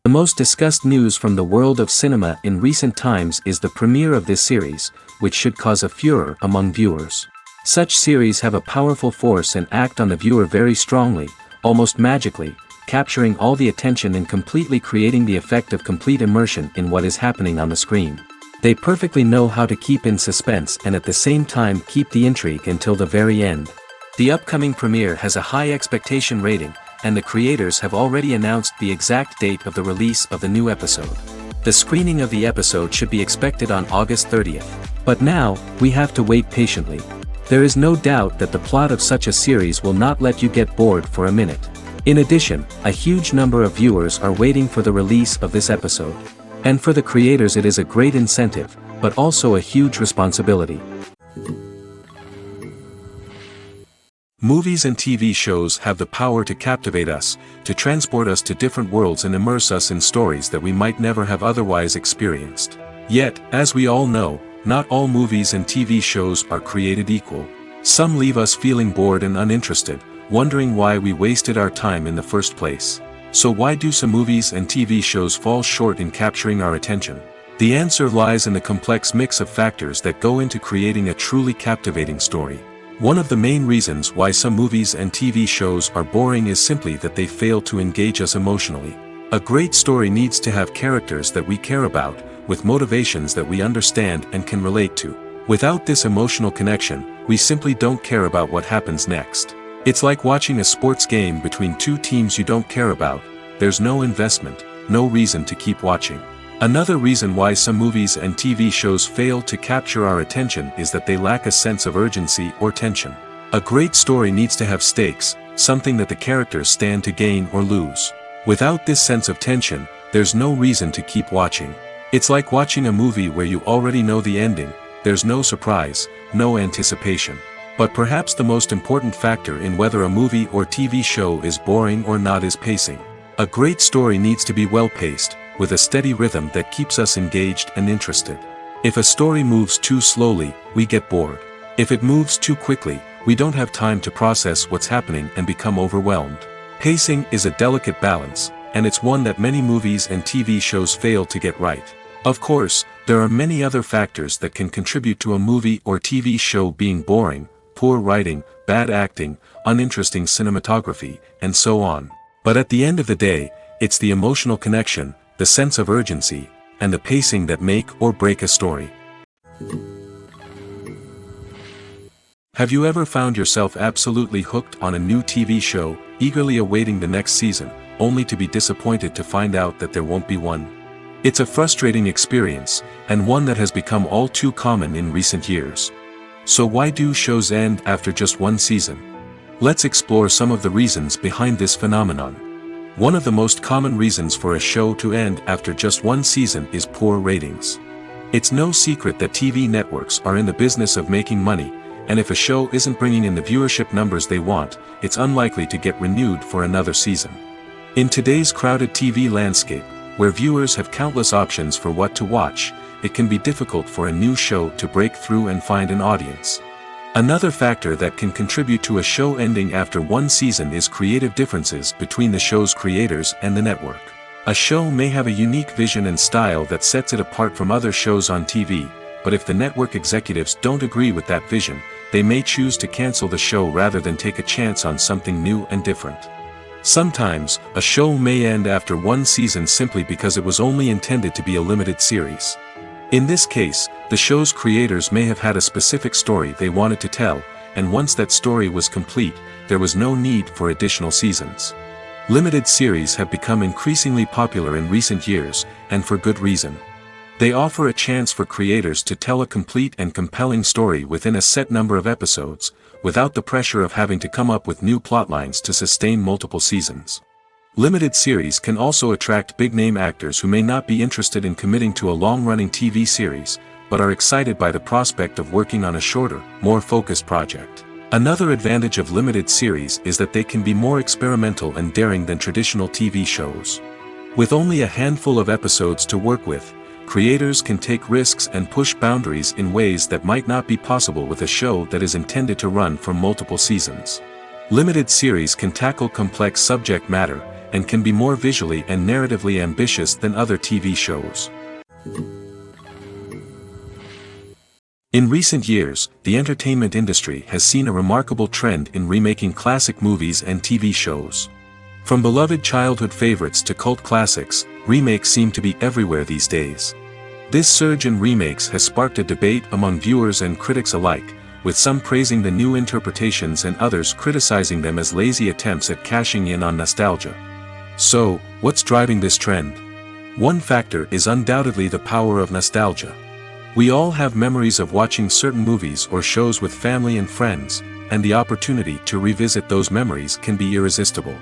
The most discussed news from the world of cinema in recent times is the premiere of this series, which should cause a furor among viewers. Such series have a powerful force and act on the viewer very strongly, almost magically, capturing all the attention and completely creating the effect of complete immersion in what is happening on the screen. They perfectly know how to keep in suspense and at the same time keep the intrigue until the very end. The upcoming premiere has a high expectation rating, and the creators have already announced the exact date of the release of the new episode. The screening of the episode should be expected on August 30th. But now, we have to wait patiently. There is no doubt that the plot of such a series will not let you get bored for a minute. In addition, a huge number of viewers are waiting for the release of this episode. And for the creators it is a great incentive, but also a huge responsibility. Movies and TV shows have the power to captivate us, to transport us to different worlds and immerse us in stories that we might never have otherwise experienced. Yet, as we all know, not all movies and TV shows are created equal. Some leave us feeling bored and uninterested, wondering why we wasted our time in the first place. So why do some movies and TV shows fall short in capturing our attention? The answer lies in the complex mix of factors that go into creating a truly captivating story. One of the main reasons why some movies and TV shows are boring is simply that they fail to engage us emotionally. A great story needs to have characters that we care about, with motivations that we understand and can relate to. Without this emotional connection, we simply don't care about what happens next. It's like watching a sports game between two teams you don't care about. There's no investment, no reason to keep watching. Another reason why some movies and TV shows fail to capture our attention is that they lack a sense of urgency or tension. A great story needs to have stakes, something that the characters stand to gain or lose. Without this sense of tension, there's no reason to keep watching. It's like watching a movie where you already know the ending, there's no surprise, no anticipation. But perhaps the most important factor in whether a movie or TV show is boring or not is pacing. A great story needs to be well-paced, with a steady rhythm that keeps us engaged and interested. If a story moves too slowly, we get bored. If it moves too quickly, we don't have time to process what's happening and become overwhelmed. Pacing is a delicate balance, and it's one that many movies and TV shows fail to get right. Of course, there are many other factors that can contribute to a movie or TV show being boring: poor writing, bad acting, uninteresting cinematography, and so on. But at the end of the day, it's the emotional connection, the sense of urgency, and the pacing that make or break a story. Have you ever found yourself absolutely hooked on a new TV show, eagerly awaiting the next season, only to be disappointed to find out that there won't be one? It's a frustrating experience, and one that has become all too common in recent years. So why do shows end after just one season? Let's explore some of the reasons behind this phenomenon. One of the most common reasons for a show to end after just one season is poor ratings. It's no secret that TV networks are in the business of making money, and if a show isn't bringing in the viewership numbers they want, it's unlikely to get renewed for another season. In today's crowded TV landscape, where viewers have countless options for what to watch, it can be difficult for a new show to break through and find an audience. Another factor that can contribute to a show ending after one season is creative differences between the show's creators and the network. A show may have a unique vision and style that sets it apart from other shows on TV, but if the network executives don't agree with that vision, they may choose to cancel the show rather than take a chance on something new and different. Sometimes, a show may end after one season simply because it was only intended to be a limited series. In this case, the show's creators may have had a specific story they wanted to tell, and once that story was complete, there was no need for additional seasons. Limited series have become increasingly popular in recent years, and for good reason. They offer a chance for creators to tell a complete and compelling story within a set number of episodes, without the pressure of having to come up with new plotlines to sustain multiple seasons. Limited series can also attract big-name actors who may not be interested in committing to a long-running TV series, but are excited by the prospect of working on a shorter, more focused project. Another advantage of limited series is that they can be more experimental and daring than traditional TV shows. With only a handful of episodes to work with, creators can take risks and push boundaries in ways that might not be possible with a show that is intended to run for multiple seasons. Limited series can tackle complex subject matter, and can be more visually and narratively ambitious than other TV shows. In recent years, the entertainment industry has seen a remarkable trend in remaking classic movies and TV shows. From beloved childhood favorites to cult classics, remakes seem to be everywhere these days. This surge in remakes has sparked a debate among viewers and critics alike, with some praising the new interpretations and others criticizing them as lazy attempts at cashing in on nostalgia. So, what's driving this trend? One factor is undoubtedly the power of nostalgia. We all have memories of watching certain movies or shows with family and friends, and the opportunity to revisit those memories can be irresistible.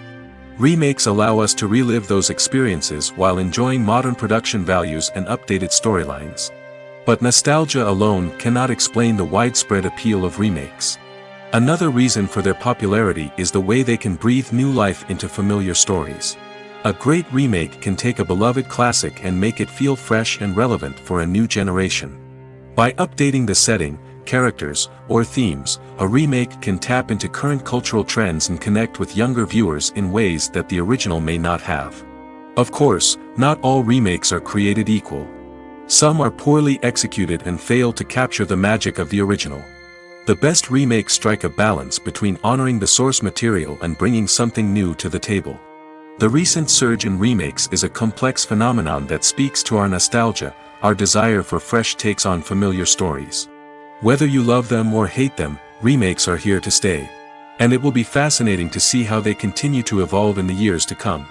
Remakes allow us to relive those experiences while enjoying modern production values and updated storylines. But nostalgia alone cannot explain the widespread appeal of remakes. Another reason for their popularity is the way they can breathe new life into familiar stories. A great remake can take a beloved classic and make it feel fresh and relevant for a new generation. By updating the setting, characters, or themes, a remake can tap into current cultural trends and connect with younger viewers in ways that the original may not have. Of course, not all remakes are created equal. Some are poorly executed and fail to capture the magic of the original. The best remakes strike a balance between honoring the source material and bringing something new to the table. The recent surge in remakes is a complex phenomenon that speaks to our nostalgia, our desire for fresh takes on familiar stories. Whether you love them or hate them, remakes are here to stay. And it will be fascinating to see how they continue to evolve in the years to come.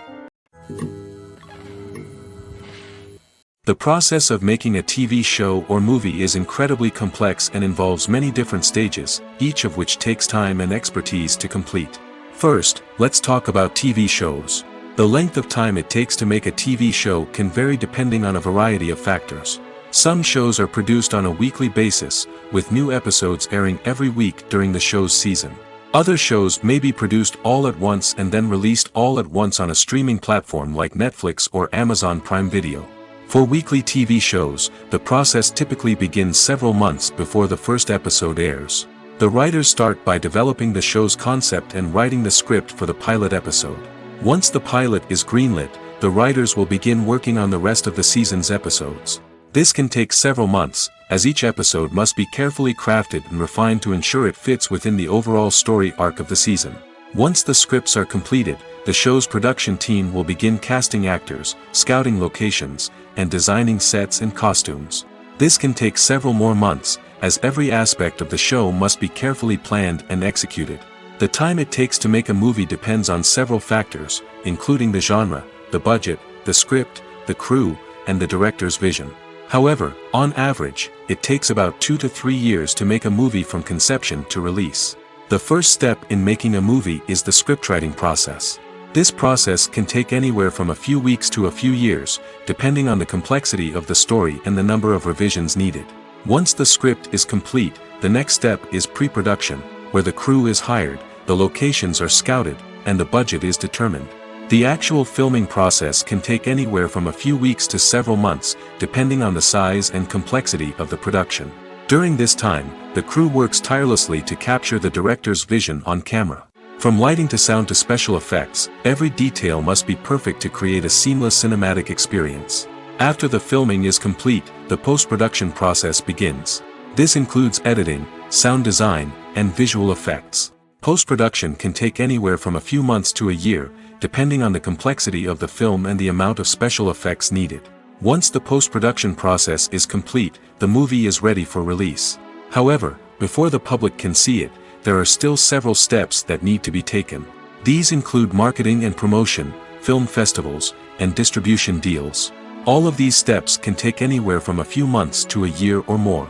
The process of making a TV show or movie is incredibly complex and involves many different stages, each of which takes time and expertise to complete. First, let's talk about TV shows. The length of time it takes to make a TV show can vary depending on a variety of factors. Some shows are produced on a weekly basis, with new episodes airing every week during the show's season. Other shows may be produced all at once and then released all at once on a streaming platform like Netflix or Amazon Prime Video. For weekly TV shows, the process typically begins several months before the first episode airs. The writers start by developing the show's concept and writing the script for the pilot episode. Once the pilot is greenlit, the writers will begin working on the rest of the season's episodes. This can take several months, as each episode must be carefully crafted and refined to ensure it fits within the overall story arc of the season. Once the scripts are completed, the show's production team will begin casting actors, scouting locations, and designing sets and costumes. This can take several more months, as every aspect of the show must be carefully planned and executed. The time it takes to make a movie depends on several factors, including the genre, the budget, the script, the crew, and the director's vision. However, on average, it takes about 2 to 3 years to make a movie from conception to release. The first step in making a movie is the scriptwriting process. This process can take anywhere from a few weeks to a few years, depending on the complexity of the story and the number of revisions needed. Once the script is complete, the next step is pre-production, where the crew is hired, the locations are scouted, and the budget is determined. The actual filming process can take anywhere from a few weeks to several months, depending on the size and complexity of the production. During this time, the crew works tirelessly to capture the director's vision on camera. From lighting to sound to special effects, every detail must be perfect to create a seamless cinematic experience. After the filming is complete, the post-production process begins. This includes editing, sound design, and visual effects. Post-production can take anywhere from a few months to a year, depending on the complexity of the film and the amount of special effects needed. Once the post-production process is complete, the movie is ready for release. However, before the public can see it, there are still several steps that need to be taken. These include marketing and promotion, film festivals, and distribution deals. All of these steps can take anywhere from a few months to a year or more.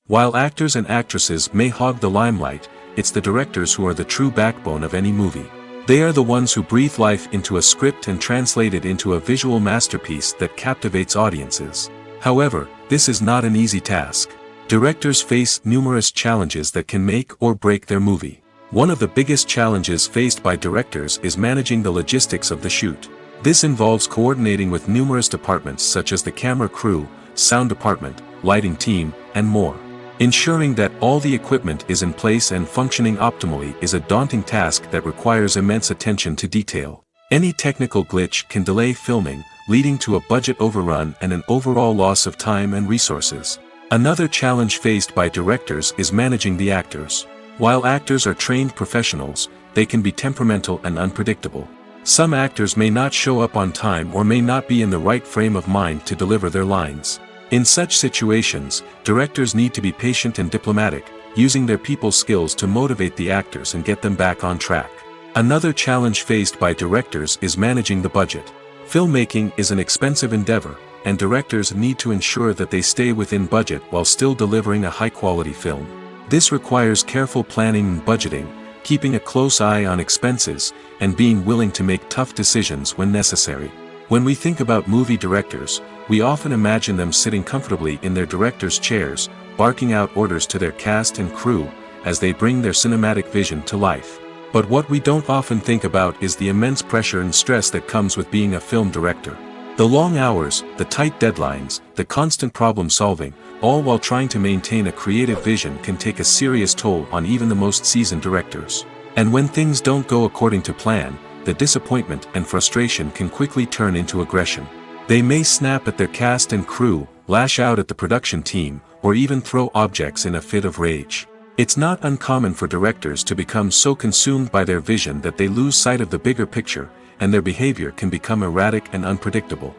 While actors and actresses may hog the limelight, it's the directors who are the true backbone of any movie. They are the ones who breathe life into a script and translate it into a visual masterpiece that captivates audiences. However, this is not an easy task. Directors face numerous challenges that can make or break their movie. One of the biggest challenges faced by directors is managing the logistics of the shoot. This involves coordinating with numerous departments such as the camera crew, sound department, lighting team, and more. Ensuring that all the equipment is in place and functioning optimally is a daunting task that requires immense attention to detail. Any technical glitch can delay filming, leading to a budget overrun and an overall loss of time and resources. Another challenge faced by directors is managing the actors. While actors are trained professionals, they can be temperamental and unpredictable. Some actors may not show up on time or may not be in the right frame of mind to deliver their lines. In such situations, directors need to be patient and diplomatic, using their people skills to motivate the actors and get them back on track. Another challenge faced by directors is managing the budget. Filmmaking is an expensive endeavor, and directors need to ensure that they stay within budget while still delivering a high-quality film. This requires careful planning and budgeting, keeping a close eye on expenses, and being willing to make tough decisions when necessary. When we think about movie directors, we often imagine them sitting comfortably in their director's chairs, barking out orders to their cast and crew, as they bring their cinematic vision to life. But what we don't often think about is the immense pressure and stress that comes with being a film director. The long hours, the tight deadlines, the constant problem solving, all while trying to maintain a creative vision can take a serious toll on even the most seasoned directors. And when things don't go according to plan, the disappointment and frustration can quickly turn into aggression. They may snap at their cast and crew, lash out at the production team, or even throw objects in a fit of rage. It's not uncommon for directors to become so consumed by their vision that they lose sight of the bigger picture, and their behavior can become erratic and unpredictable.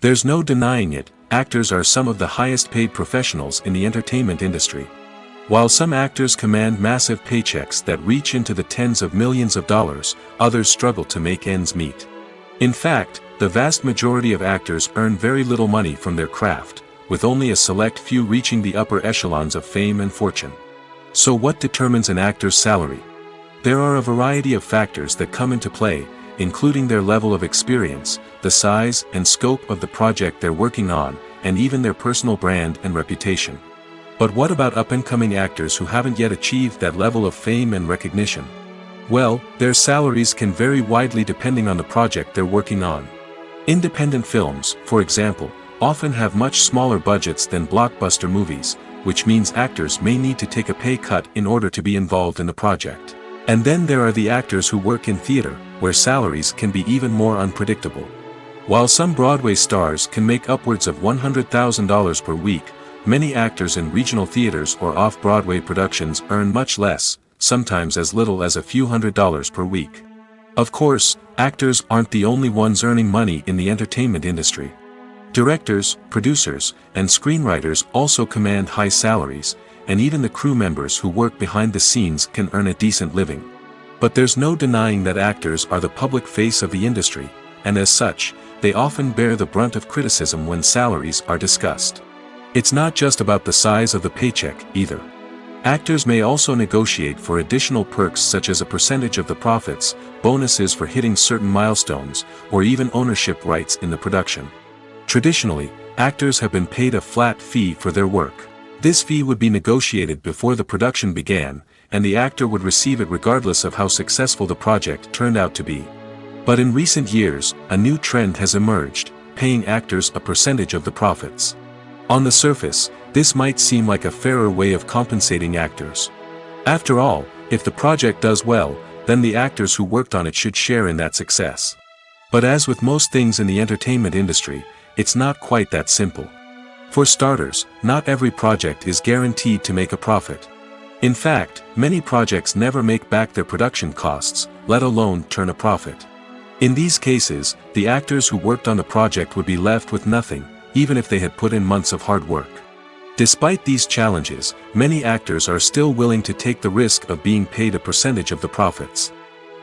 There's no denying it, actors are some of the highest paid professionals in the entertainment industry. While some actors command massive paychecks that reach into the tens of millions of dollars, others struggle to make ends meet. In fact, the vast majority of actors earn very little money from their craft, with only a select few reaching the upper echelons of fame and fortune. So what determines an actor's salary? There are a variety of factors that come into play, including their level of experience, the size and scope of the project they're working on, and even their personal brand and reputation. But what about up-and-coming actors who haven't yet achieved that level of fame and recognition? Well, their salaries can vary widely depending on the project they're working on. Independent films, for example, often have much smaller budgets than blockbuster movies, which means actors may need to take a pay cut in order to be involved in the project. And then there are the actors who work in theater, where salaries can be even more unpredictable. While some Broadway stars can make upwards of $100,000 per week, many actors in regional theaters or off-Broadway productions earn much less, sometimes as little as a few $100s per week. Of course, actors aren't the only ones earning money in the entertainment industry. Directors, producers, and screenwriters also command high salaries, and even the crew members who work behind the scenes can earn a decent living. But there's no denying that actors are the public face of the industry, and as such, they often bear the brunt of criticism when salaries are discussed. It's not just about the size of the paycheck, either. Actors may also negotiate for additional perks such as a percentage of the profits, bonuses for hitting certain milestones, or even ownership rights in the production. Traditionally, actors have been paid a flat fee for their work. This fee would be negotiated before the production began, and the actor would receive it regardless of how successful the project turned out to be. But in recent years, a new trend has emerged, paying actors a percentage of the profits. On the surface, this might seem like a fairer way of compensating actors. After all, if the project does well, then the actors who worked on it should share in that success. But as with most things in the entertainment industry, it's not quite that simple. For starters, not every project is guaranteed to make a profit. In fact, many projects never make back their production costs, let alone turn a profit. In these cases, the actors who worked on the project would be left with nothing, even if they had put in months of hard work. Despite these challenges, many actors are still willing to take the risk of being paid a percentage of the profits.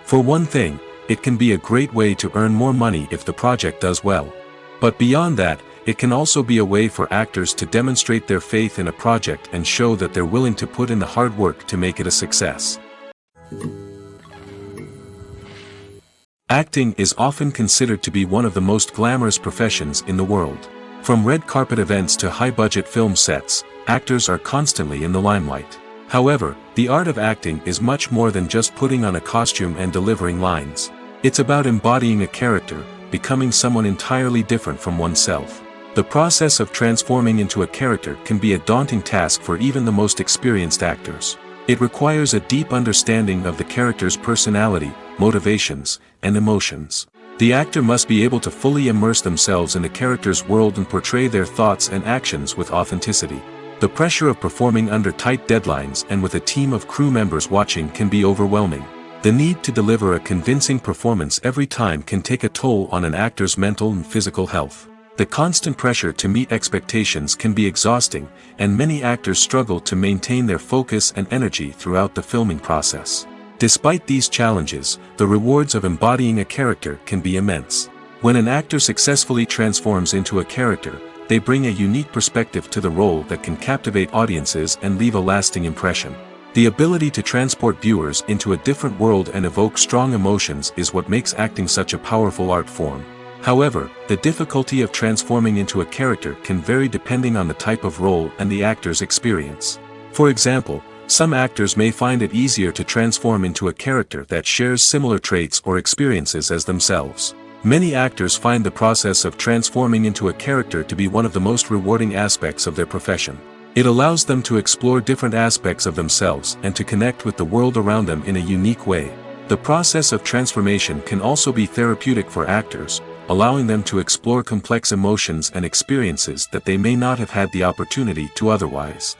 For one thing, it can be a great way to earn more money if the project does well. But beyond that, it can also be a way for actors to demonstrate their faith in a project and show that they're willing to put in the hard work to make it a success. Acting is often considered to be one of the most glamorous professions in the world. From red carpet events to high-budget film sets, actors are constantly in the limelight. However, the art of acting is much more than just putting on a costume and delivering lines. It's about embodying a character, becoming someone entirely different from oneself. The process of transforming into a character can be a daunting task for even the most experienced actors. It requires a deep understanding of the character's personality, motivations, and emotions. The actor must be able to fully immerse themselves in the character's world and portray their thoughts and actions with authenticity. The pressure of performing under tight deadlines and with a team of crew members watching can be overwhelming. The need to deliver a convincing performance every time can take a toll on an actor's mental and physical health. The constant pressure to meet expectations can be exhausting, and many actors struggle to maintain their focus and energy throughout the filming process. Despite these challenges, the rewards of embodying a character can be immense. When an actor successfully transforms into a character, they bring a unique perspective to the role that can captivate audiences and leave a lasting impression. The ability to transport viewers into a different world and evoke strong emotions is what makes acting such a powerful art form. However, the difficulty of transforming into a character can vary depending on the type of role and the actor's experience. For example, some actors may find it easier to transform into a character that shares similar traits or experiences as themselves. Many actors find the process of transforming into a character to be one of the most rewarding aspects of their profession. It allows them to explore different aspects of themselves and to connect with the world around them in a unique way. The process of transformation can also be therapeutic for actors, allowing them to explore complex emotions and experiences that they may not have had the opportunity to otherwise.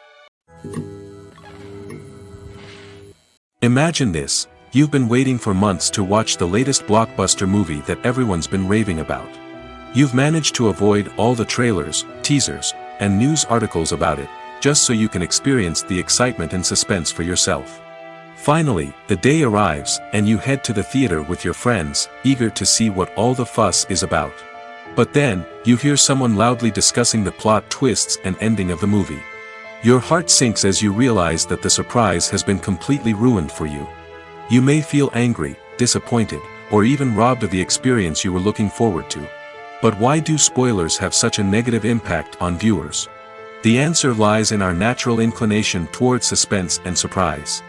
Imagine this: you've been waiting for months to watch the latest blockbuster movie that everyone's been raving about. You've managed to avoid all the trailers, teasers, and news articles about it, just so you can experience the excitement and suspense for yourself. Finally, the day arrives, and you head to the theater with your friends, eager to see what all the fuss is about. But then, you hear someone loudly discussing the plot twists and ending of the movie. Your heart sinks as you realize that the surprise has been completely ruined for you. You may feel angry, disappointed, or even robbed of the experience you were looking forward to. But why do spoilers have such a negative impact on viewers? The answer lies in our natural inclination towards suspense and surprise.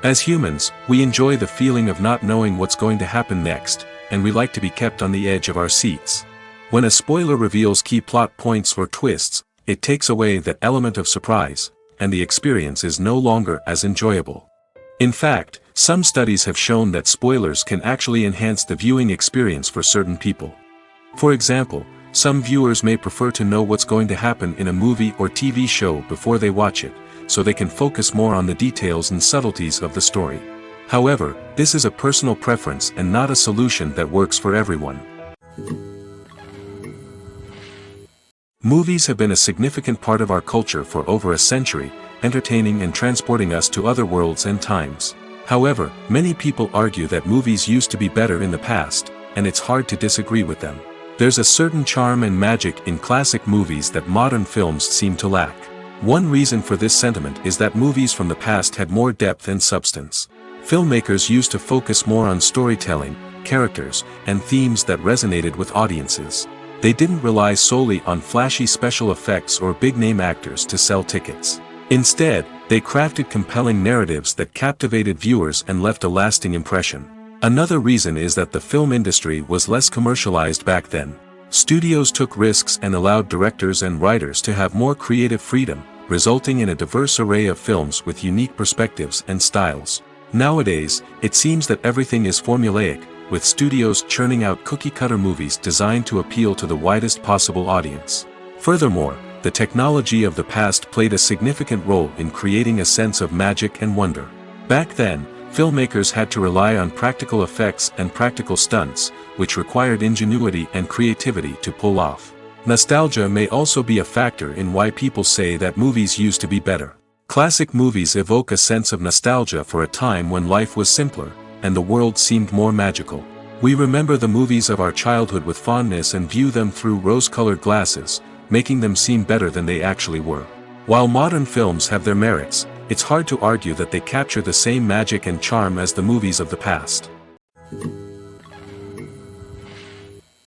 As humans, we enjoy the feeling of not knowing what's going to happen next, and we like to be kept on the edge of our seats. When a spoiler reveals key plot points or twists, it takes away that element of surprise, and the experience is no longer as enjoyable. In fact, some studies have shown that spoilers can actually enhance the viewing experience for certain people. For example, some viewers may prefer to know what's going to happen in a movie or TV show before they watch it, so they can focus more on the details and subtleties of the story. However, this is a personal preference and not a solution that works for everyone. Movies have been a significant part of our culture for over a century, entertaining and transporting us to other worlds and times. However, many people argue that movies used to be better in the past, and it's hard to disagree with them. There's a certain charm and magic in classic movies that modern films seem to lack. One reason for this sentiment is that movies from the past had more depth and substance. Filmmakers used to focus more on storytelling, characters, and themes that resonated with audiences. They didn't rely solely on flashy special effects or big-name actors to sell tickets. Instead, they crafted compelling narratives that captivated viewers and left a lasting impression. Another reason is that the film industry was less commercialized back then. Studios took risks and allowed directors and writers to have more creative freedom, resulting in a diverse array of films with unique perspectives and styles. Nowadays, it seems that everything is formulaic, with studios churning out cookie-cutter movies designed to appeal to the widest possible audience. Furthermore, the technology of the past played a significant role in creating a sense of magic and wonder. Back then, filmmakers had to rely on practical effects and practical stunts, which required ingenuity and creativity to pull off. Nostalgia may also be a factor in why people say that movies used to be better. Classic movies evoke a sense of nostalgia for a time when life was simpler, and the world seemed more magical. We remember the movies of our childhood with fondness and view them through rose-colored glasses, making them seem better than they actually were. While modern films have their merits, it's hard to argue that they capture the same magic and charm as the movies of the past.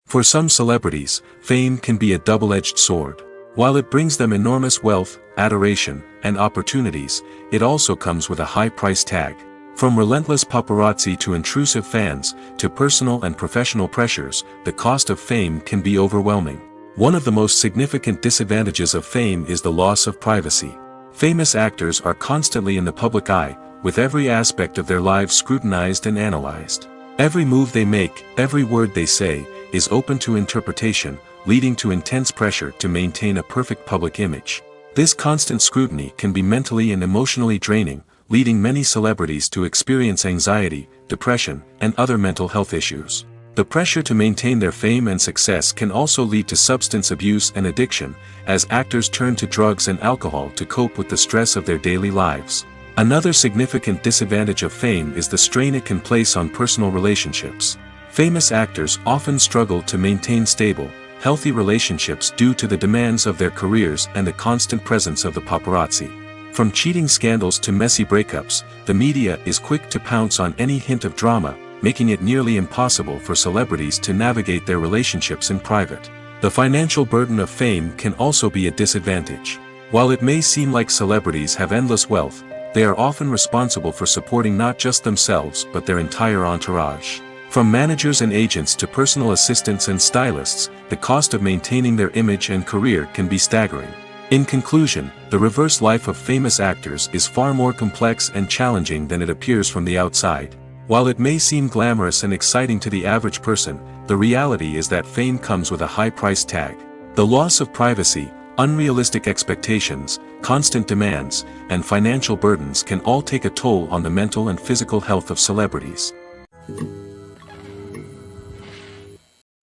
For some celebrities, fame can be a double-edged sword. While it brings them enormous wealth, adoration, and opportunities, it also comes with a high price tag. From relentless paparazzi to intrusive fans, to personal and professional pressures, the cost of fame can be overwhelming. One of the most significant disadvantages of fame is the loss of privacy. Famous actors are constantly in the public eye, with every aspect of their lives scrutinized and analyzed. Every move they make, every word they say, is open to interpretation, leading to intense pressure to maintain a perfect public image. This constant scrutiny can be mentally and emotionally draining, leading many celebrities to experience anxiety, depression, and other mental health issues. The pressure to maintain their fame and success can also lead to substance abuse and addiction, as actors turn to drugs and alcohol to cope with the stress of their daily lives. Another significant disadvantage of fame is the strain it can place on personal relationships. Famous actors often struggle to maintain stable, healthy relationships due to the demands of their careers and the constant presence of the paparazzi. From cheating scandals to messy breakups, the media is quick to pounce on any hint of drama, making it nearly impossible for celebrities to navigate their relationships in private. The financial burden of fame can also be a disadvantage. While it may seem like celebrities have endless wealth, they are often responsible for supporting not just themselves but their entire entourage. From managers and agents to personal assistants and stylists, the cost of maintaining their image and career can be staggering. In conclusion, the reverse life of famous actors is far more complex and challenging than it appears from the outside. While it may seem glamorous and exciting to the average person, the reality is that fame comes with a high price tag. The loss of privacy, unrealistic expectations, constant demands, and financial burdens can all take a toll on the mental and physical health of celebrities.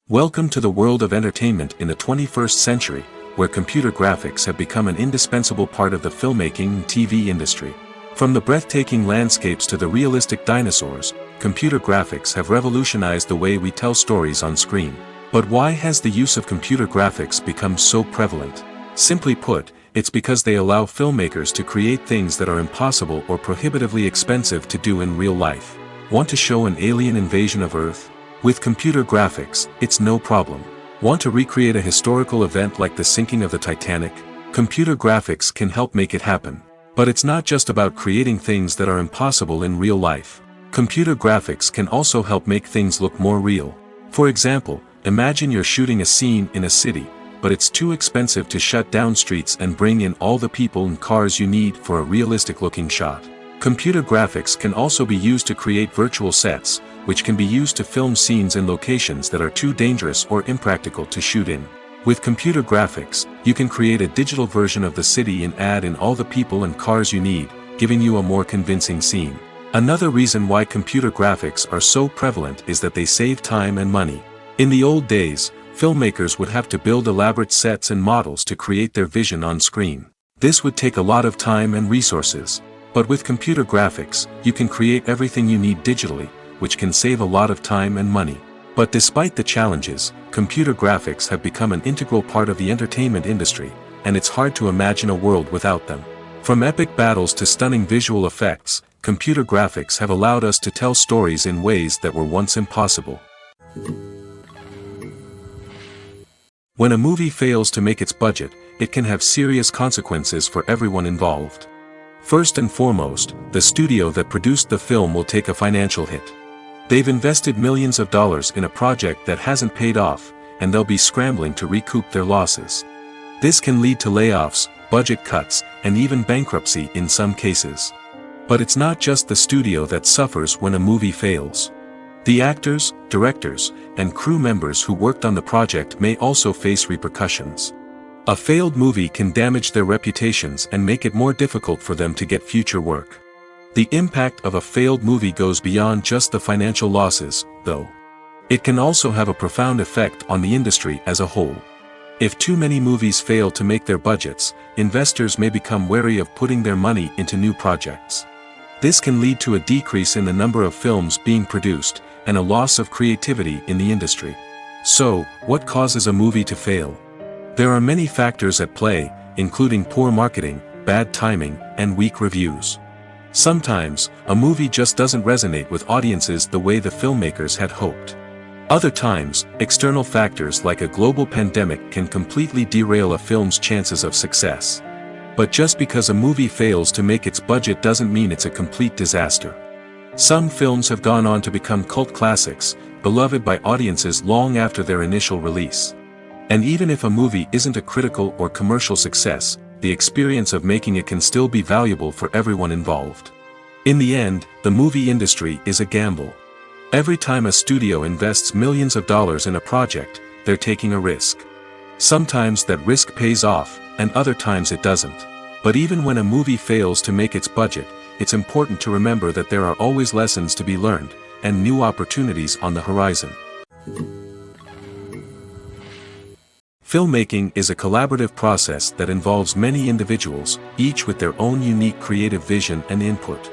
Welcome to the world of entertainment in the 21st century, where computer graphics have become an indispensable part of the filmmaking and TV industry. From the breathtaking landscapes to the realistic dinosaurs, computer graphics have revolutionized the way we tell stories on screen. But why has the use of computer graphics become so prevalent? Simply put, it's because they allow filmmakers to create things that are impossible or prohibitively expensive to do in real life. Want to show an alien invasion of Earth? With computer graphics, it's no problem. Want to recreate a historical event like the sinking of the Titanic? Computer graphics can help make it happen. But it's not just about creating things that are impossible in real life. Computer graphics can also help make things look more real. For example, imagine you're shooting a scene in a city, but it's too expensive to shut down streets and bring in all the people and cars you need for a realistic-looking shot. Computer graphics can also be used to create virtual sets, which can be used to film scenes in locations that are too dangerous or impractical to shoot in. With computer graphics, you can create a digital version of the city and add in all the people and cars you need, giving you a more convincing scene. Another reason why computer graphics are so prevalent is that they save time and money. In the old days, filmmakers would have to build elaborate sets and models to create their vision on screen. This would take a lot of time and resources. But with computer graphics, you can create everything you need digitally, which can save a lot of time and money. But despite the challenges, computer graphics have become an integral part of the entertainment industry, and it's hard to imagine a world without them. From epic battles to stunning visual effects, computer graphics have allowed us to tell stories in ways that were once impossible. When a movie fails to make its budget, it can have serious consequences for everyone involved. First and foremost, the studio that produced the film will take a financial hit. They've invested millions of dollars in a project that hasn't paid off, and they'll be scrambling to recoup their losses. This can lead to layoffs, budget cuts, and even bankruptcy in some cases. But it's not just the studio that suffers when a movie fails. The actors, directors, and crew members who worked on the project may also face repercussions. A failed movie can damage their reputations and make it more difficult for them to get future work. The impact of a failed movie goes beyond just the financial losses, though. It can also have a profound effect on the industry as a whole. If too many movies fail to make their budgets, investors may become wary of putting their money into new projects. This can lead to a decrease in the number of films being produced, and a loss of creativity in the industry. So, what causes a movie to fail? There are many factors at play, including poor marketing, bad timing, and weak reviews. Sometimes, a movie just doesn't resonate with audiences the way the filmmakers had hoped. Other times, external factors like a global pandemic can completely derail a film's chances of success. But just because a movie fails to make its budget doesn't mean it's a complete disaster. Some films have gone on to become cult classics, beloved by audiences long after their initial release. And even if a movie isn't a critical or commercial success, the experience of making it can still be valuable for everyone involved. In the end, the movie industry is a gamble. Every time a studio invests millions of dollars in a project, they're taking a risk. Sometimes that risk pays off, and other times it doesn't. But even when a movie fails to make its budget, it's important to remember that there are always lessons to be learned, and new opportunities on the horizon. Filmmaking is a collaborative process that involves many individuals, each with their own unique creative vision and input.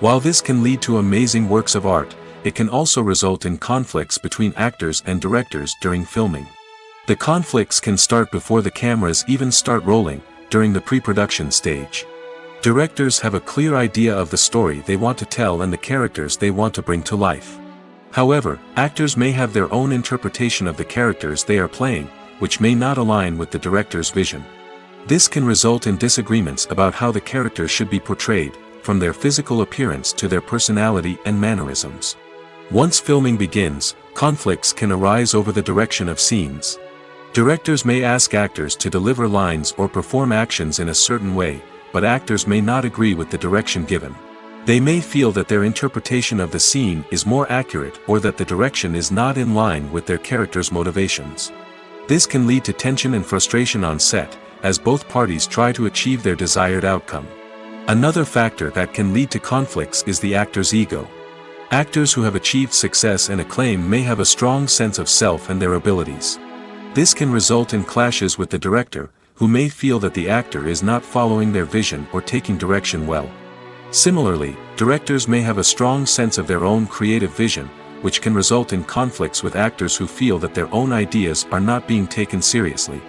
While this can lead to amazing works of art, it can also result in conflicts between actors and directors during filming. The conflicts can start before the cameras even start rolling, during the pre-production stage. Directors have a clear idea of the story they want to tell and the characters they want to bring to life. However, actors may have their own interpretation of the characters they are playing, which may not align with the director's vision. This can result in disagreements about how the characters should be portrayed, from their physical appearance to their personality and mannerisms. Once filming begins, conflicts can arise over the direction of scenes. Directors may ask actors to deliver lines or perform actions in a certain way, but actors may not agree with the direction given. They may feel that their interpretation of the scene is more accurate or that the direction is not in line with their character's motivations. This can lead to tension and frustration on set, as both parties try to achieve their desired outcome. Another factor that can lead to conflicts is the actor's ego. Actors who have achieved success and acclaim may have a strong sense of self and their abilities. This can result in clashes with the director, who may feel that the actor is not following their vision or taking direction well. Similarly, directors may have a strong sense of their own creative vision, which can result in conflicts with actors who feel that their own ideas are not being taken seriously.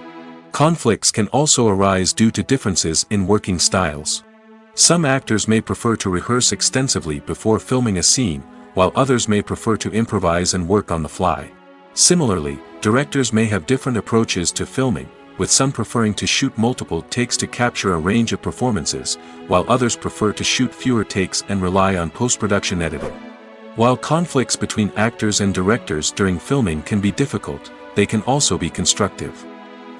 Conflicts can also arise due to differences in working styles. Some actors may prefer to rehearse extensively before filming a scene, while others may prefer to improvise and work on the fly. Similarly, directors may have different approaches to filming, with some preferring to shoot multiple takes to capture a range of performances, while others prefer to shoot fewer takes and rely on post-production editing. While conflicts between actors and directors during filming can be difficult, they can also be constructive.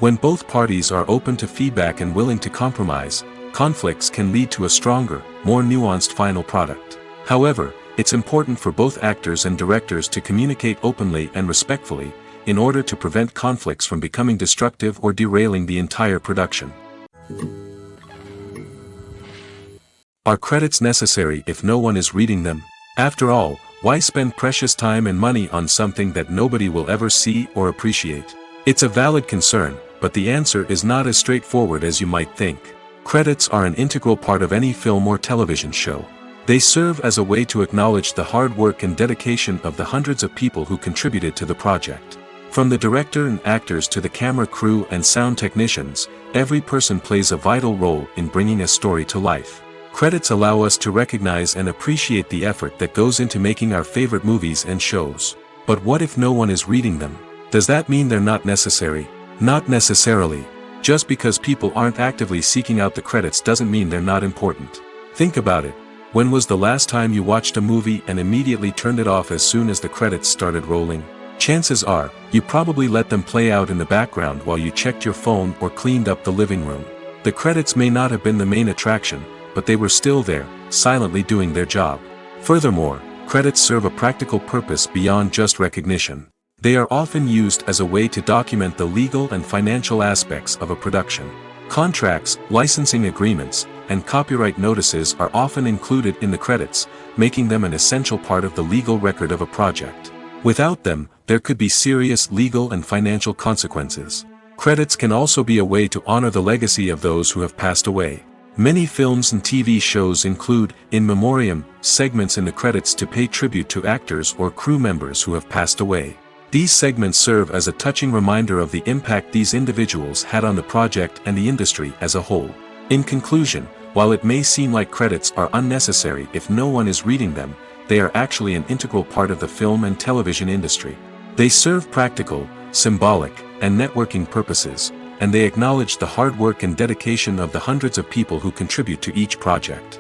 When both parties are open to feedback and willing to compromise, conflicts can lead to a stronger, more nuanced final product. However, it's important for both actors and directors to communicate openly and respectfully, in order to prevent conflicts from becoming destructive or derailing the entire production. Are credits necessary if no one is reading them? After all, why spend precious time and money on something that nobody will ever see or appreciate? It's a valid concern, but the answer is not as straightforward as you might think. Credits are an integral part of any film or television show. They serve as a way to acknowledge the hard work and dedication of the hundreds of people who contributed to the project. From the director and actors to the camera crew and sound technicians, every person plays a vital role in bringing a story to life. Credits allow us to recognize and appreciate the effort that goes into making our favorite movies and shows. But what if no one is reading them? Does that mean they're not necessary? Not necessarily. Just because people aren't actively seeking out the credits doesn't mean they're not important. Think about it. When was the last time you watched a movie and immediately turned it off as soon as the credits started rolling? Chances are, you probably let them play out in the background while you checked your phone or cleaned up the living room. The credits may not have been the main attraction, but they were still there, silently doing their job. Furthermore, credits serve a practical purpose beyond just recognition. They are often used as a way to document the legal and financial aspects of a production. Contracts, licensing agreements, and copyright notices are often included in the credits, making them an essential part of the legal record of a project. Without them, there could be serious legal and financial consequences. Credits can also be a way to honor the legacy of those who have passed away. Many films and TV shows include, in memoriam, segments in the credits to pay tribute to actors or crew members who have passed away. These segments serve as a touching reminder of the impact these individuals had on the project and the industry as a whole. In conclusion, while it may seem like credits are unnecessary if no one is reading them, they are actually an integral part of the film and television industry. They serve practical, symbolic, and networking purposes, and they acknowledge the hard work and dedication of the hundreds of people who contribute to each project.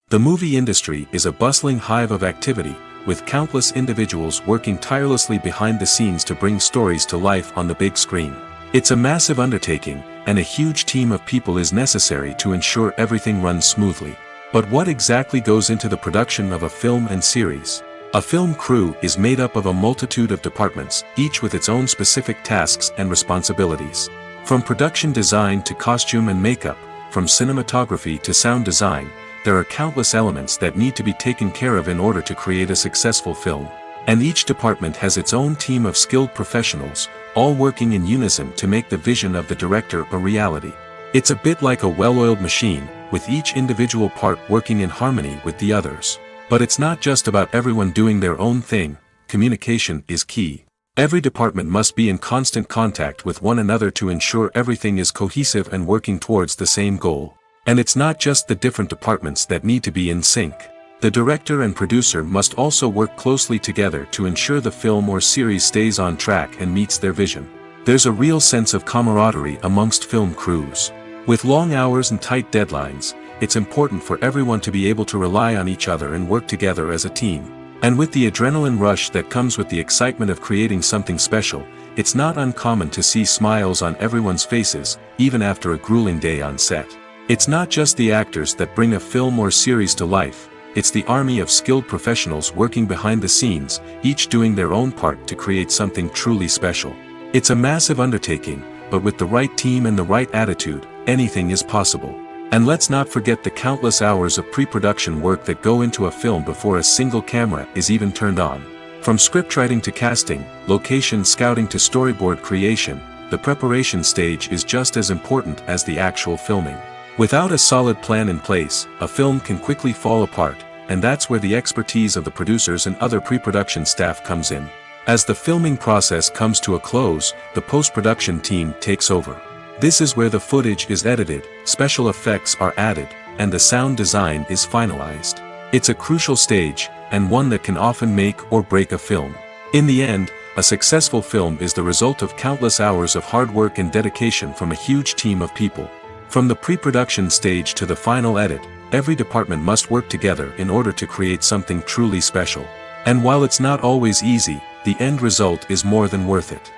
The movie industry is a bustling hive of activity, with countless individuals working tirelessly behind the scenes to bring stories to life on the big screen. It's a massive undertaking, and a huge team of people is necessary to ensure everything runs smoothly. But what exactly goes into the production of a film and series? A film crew is made up of a multitude of departments, each with its own specific tasks and responsibilities. From production design to costume and makeup, from cinematography to sound design, there are countless elements that need to be taken care of in order to create a successful film. And each department has its own team of skilled professionals, all working in unison to make the vision of the director a reality. It's a bit like a well-oiled machine, with each individual part working in harmony with the others. But it's not just about everyone doing their own thing. Communication is key. Every department must be in constant contact with one another to ensure everything is cohesive and working towards the same goal. And it's not just the different departments that need to be in sync. The director and producer must also work closely together to ensure the film or series stays on track and meets their vision. There's a real sense of camaraderie amongst film crews. With long hours and tight deadlines, it's important for everyone to be able to rely on each other and work together as a team. And with the adrenaline rush that comes with the excitement of creating something special, it's not uncommon to see smiles on everyone's faces, even after a grueling day on set. It's not just the actors that bring a film or series to life, it's the army of skilled professionals working behind the scenes, each doing their own part to create something truly special. It's a massive undertaking, but with the right team and the right attitude, anything is possible. And let's not forget the countless hours of pre-production work that go into a film before a single camera is even turned on. From scriptwriting to casting, location scouting to storyboard creation, the preparation stage is just as important as the actual filming. Without a solid plan in place, a film can quickly fall apart, and that's where the expertise of the producers and other pre-production staff comes in. As the filming process comes to a close, the post-production team takes over. This is where the footage is edited, special effects are added, and the sound design is finalized. It's a crucial stage, and one that can often make or break a film. In the end, a successful film is the result of countless hours of hard work and dedication from a huge team of people. From the pre-production stage to the final edit, every department must work together in order to create something truly special. And while it's not always easy, the end result is more than worth it.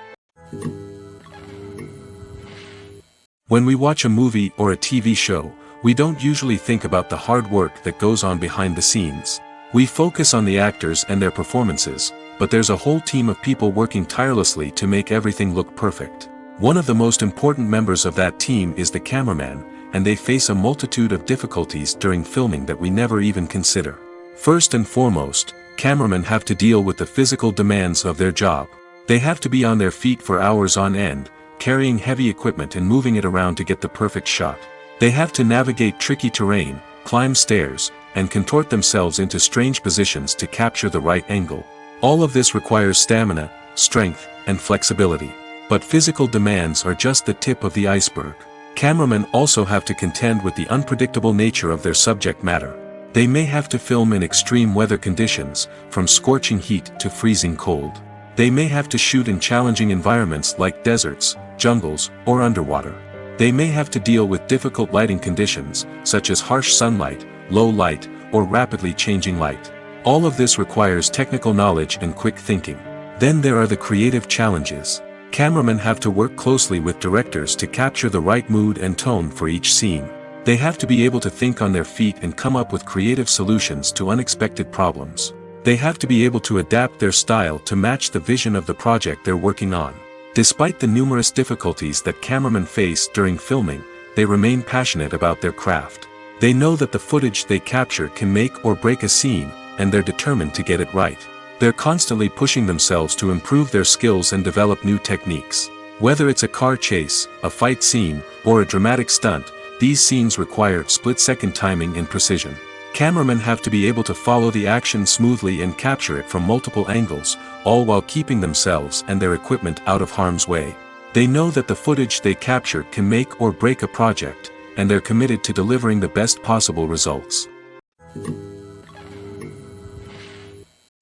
When we watch a movie or a TV show, we don't usually think about the hard work that goes on behind the scenes. We focus on the actors and their performances, but there's a whole team of people working tirelessly to make everything look perfect. One of the most important members of that team is the cameraman, and they face a multitude of difficulties during filming that we never even consider. First and foremost, cameramen have to deal with the physical demands of their job. They have to be on their feet for hours on end, carrying heavy equipment and moving it around to get the perfect shot. They have to navigate tricky terrain, climb stairs, and contort themselves into strange positions to capture the right angle. All of this requires stamina, strength, and flexibility. But physical demands are just the tip of the iceberg. Cameramen also have to contend with the unpredictable nature of their subject matter. They may have to film in extreme weather conditions, from scorching heat to freezing cold. They may have to shoot in challenging environments like deserts, jungles, or underwater. They may have to deal with difficult lighting conditions, such as harsh sunlight, low light, or rapidly changing light. All of this requires technical knowledge and quick thinking. Then there are the creative challenges. Cameramen have to work closely with directors to capture the right mood and tone for each scene. They have to be able to think on their feet and come up with creative solutions to unexpected problems. They have to be able to adapt their style to match the vision of the project they're working on. Despite the numerous difficulties that cameramen face during filming, they remain passionate about their craft. They know that the footage they capture can make or break a scene, and they're determined to get it right. They're constantly pushing themselves to improve their skills and develop new techniques. Whether it's a car chase, a fight scene, or a dramatic stunt, these scenes require split-second timing and precision. Cameramen have to be able to follow the action smoothly and capture it from multiple angles, all while keeping themselves and their equipment out of harm's way. They know that the footage they capture can make or break a project, and they're committed to delivering the best possible results.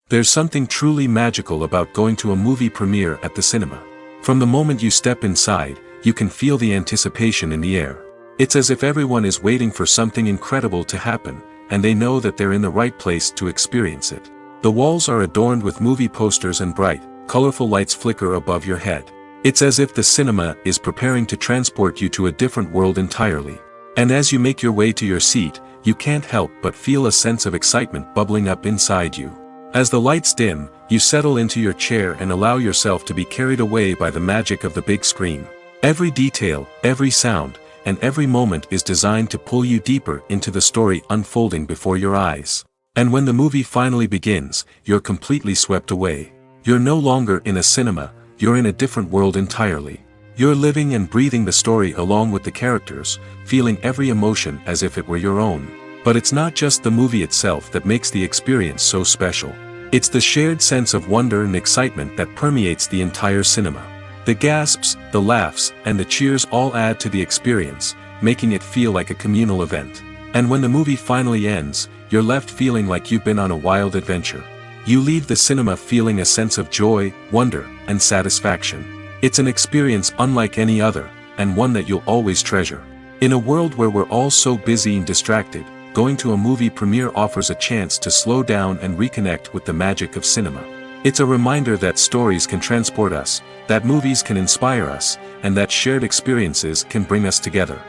There's something truly magical about going to a movie premiere at the cinema. From the moment you step inside, you can feel the anticipation in the air. It's as if everyone is waiting for something incredible to happen, and they know that they're in the right place to experience it. The walls are adorned with movie posters and bright, colorful lights flicker above your head. It's as if the cinema is preparing to transport you to a different world entirely. And as you make your way to your seat, you can't help but feel a sense of excitement bubbling up inside you. As the lights dim, you settle into your chair and allow yourself to be carried away by the magic of the big screen. Every detail, every sound, and every moment is designed to pull you deeper into the story unfolding before your eyes. And when the movie finally begins, you're completely swept away. You're no longer in a cinema, you're in a different world entirely. You're living and breathing the story along with the characters, feeling every emotion as if it were your own. But it's not just the movie itself that makes the experience so special. It's the shared sense of wonder and excitement that permeates the entire cinema. The gasps, the laughs, and the cheers all add to the experience, making it feel like a communal event. And when the movie finally ends, you're left feeling like you've been on a wild adventure. You leave the cinema feeling a sense of joy, wonder, and satisfaction. It's an experience unlike any other, and one that you'll always treasure. In a world where we're all so busy and distracted, going to a movie premiere offers a chance to slow down and reconnect with the magic of cinema. It's a reminder that stories can transport us, that movies can inspire us, and that shared experiences can bring us together.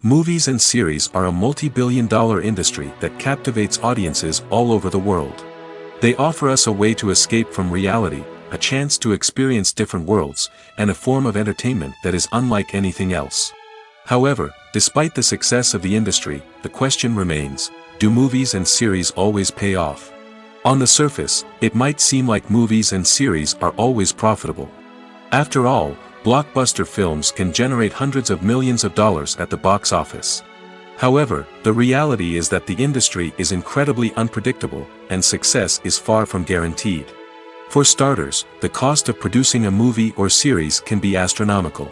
Movies and series are a multi-billion-dollar industry that captivates audiences all over the world. They offer us a way to escape from reality, a chance to experience different worlds, and a form of entertainment that is unlike anything else. However, despite the success of the industry, the question remains, do movies and series always pay off? On the surface, it might seem like movies and series are always profitable. After all, blockbuster films can generate hundreds of millions of dollars at the box office. However, the reality is that the industry is incredibly unpredictable, and success is far from guaranteed. For starters, the cost of producing a movie or series can be astronomical.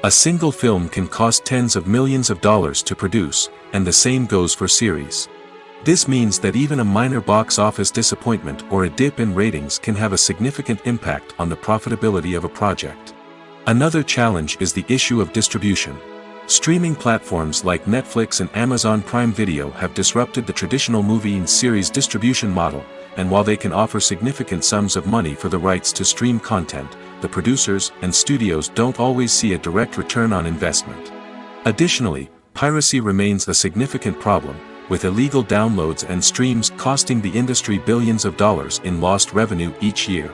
A single film can cost tens of millions of dollars to produce, and the same goes for series. This means that even a minor box office disappointment or a dip in ratings can have a significant impact on the profitability of a project. Another challenge is the issue of distribution. Streaming platforms like Netflix and Amazon Prime Video have disrupted the traditional movie and series distribution model, and while they can offer significant sums of money for the rights to stream content, the producers and studios don't always see a direct return on investment. Additionally, piracy remains a significant problem, with illegal downloads and streams costing the industry billions of dollars in lost revenue each year.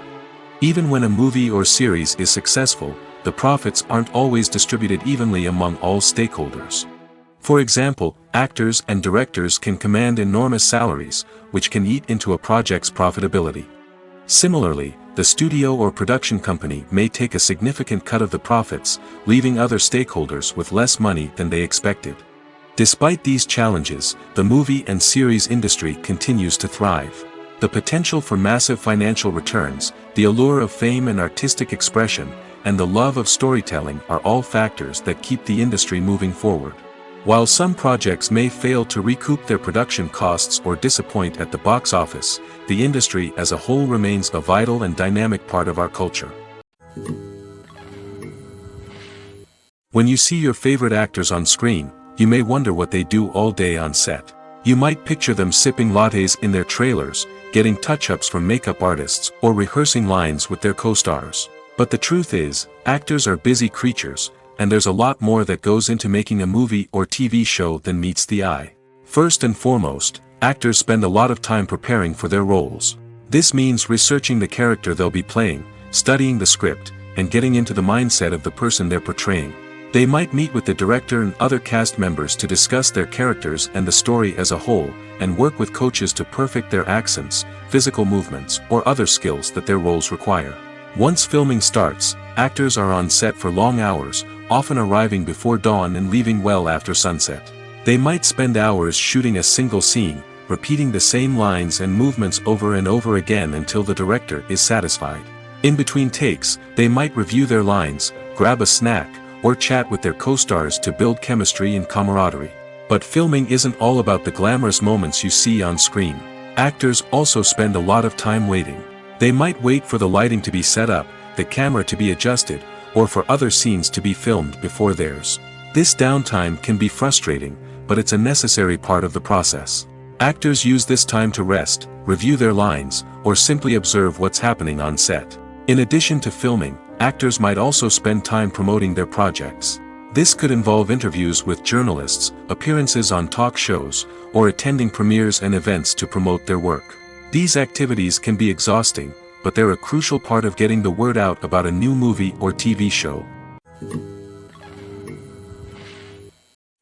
Even when a movie or series is successful, the profits aren't always distributed evenly among all stakeholders. For example, actors and directors can command enormous salaries, which can eat into a project's profitability. Similarly, the studio or production company may take a significant cut of the profits, leaving other stakeholders with less money than they expected. Despite these challenges, the movie and series industry continues to thrive. The potential for massive financial returns, the allure of fame and artistic expression, and the love of storytelling are all factors that keep the industry moving forward. While some projects may fail to recoup their production costs or disappoint at the box office, the industry as a whole remains a vital and dynamic part of our culture. When you see your favorite actors on screen, you may wonder what they do all day on set. You might picture them sipping lattes in their trailers, getting touch-ups from makeup artists, or rehearsing lines with their co-stars. But the truth is, actors are busy creatures, and there's a lot more that goes into making a movie or TV show than meets the eye. First and foremost, actors spend a lot of time preparing for their roles. This means researching the character they'll be playing, studying the script, and getting into the mindset of the person they're portraying. They might meet with the director and other cast members to discuss their characters and the story as a whole, and work with coaches to perfect their accents, physical movements, or other skills that their roles require. Once filming starts, actors are on set for long hours, often arriving before dawn and leaving well after sunset. They might spend hours shooting a single scene, repeating the same lines and movements over and over again until the director is satisfied. In between takes, they might review their lines, grab a snack, or chat with their co-stars to build chemistry and camaraderie. But filming isn't all about the glamorous moments you see on screen. Actors also spend a lot of time waiting. They might wait for the lighting to be set up, the camera to be adjusted, or for other scenes to be filmed before theirs. This downtime can be frustrating, but it's a necessary part of the process. Actors use this time to rest, review their lines, or simply observe what's happening on set. In addition to filming, actors might also spend time promoting their projects. This could involve interviews with journalists, appearances on talk shows, or attending premieres and events to promote their work. These activities can be exhausting, but they're a crucial part of getting the word out about a new movie or TV show.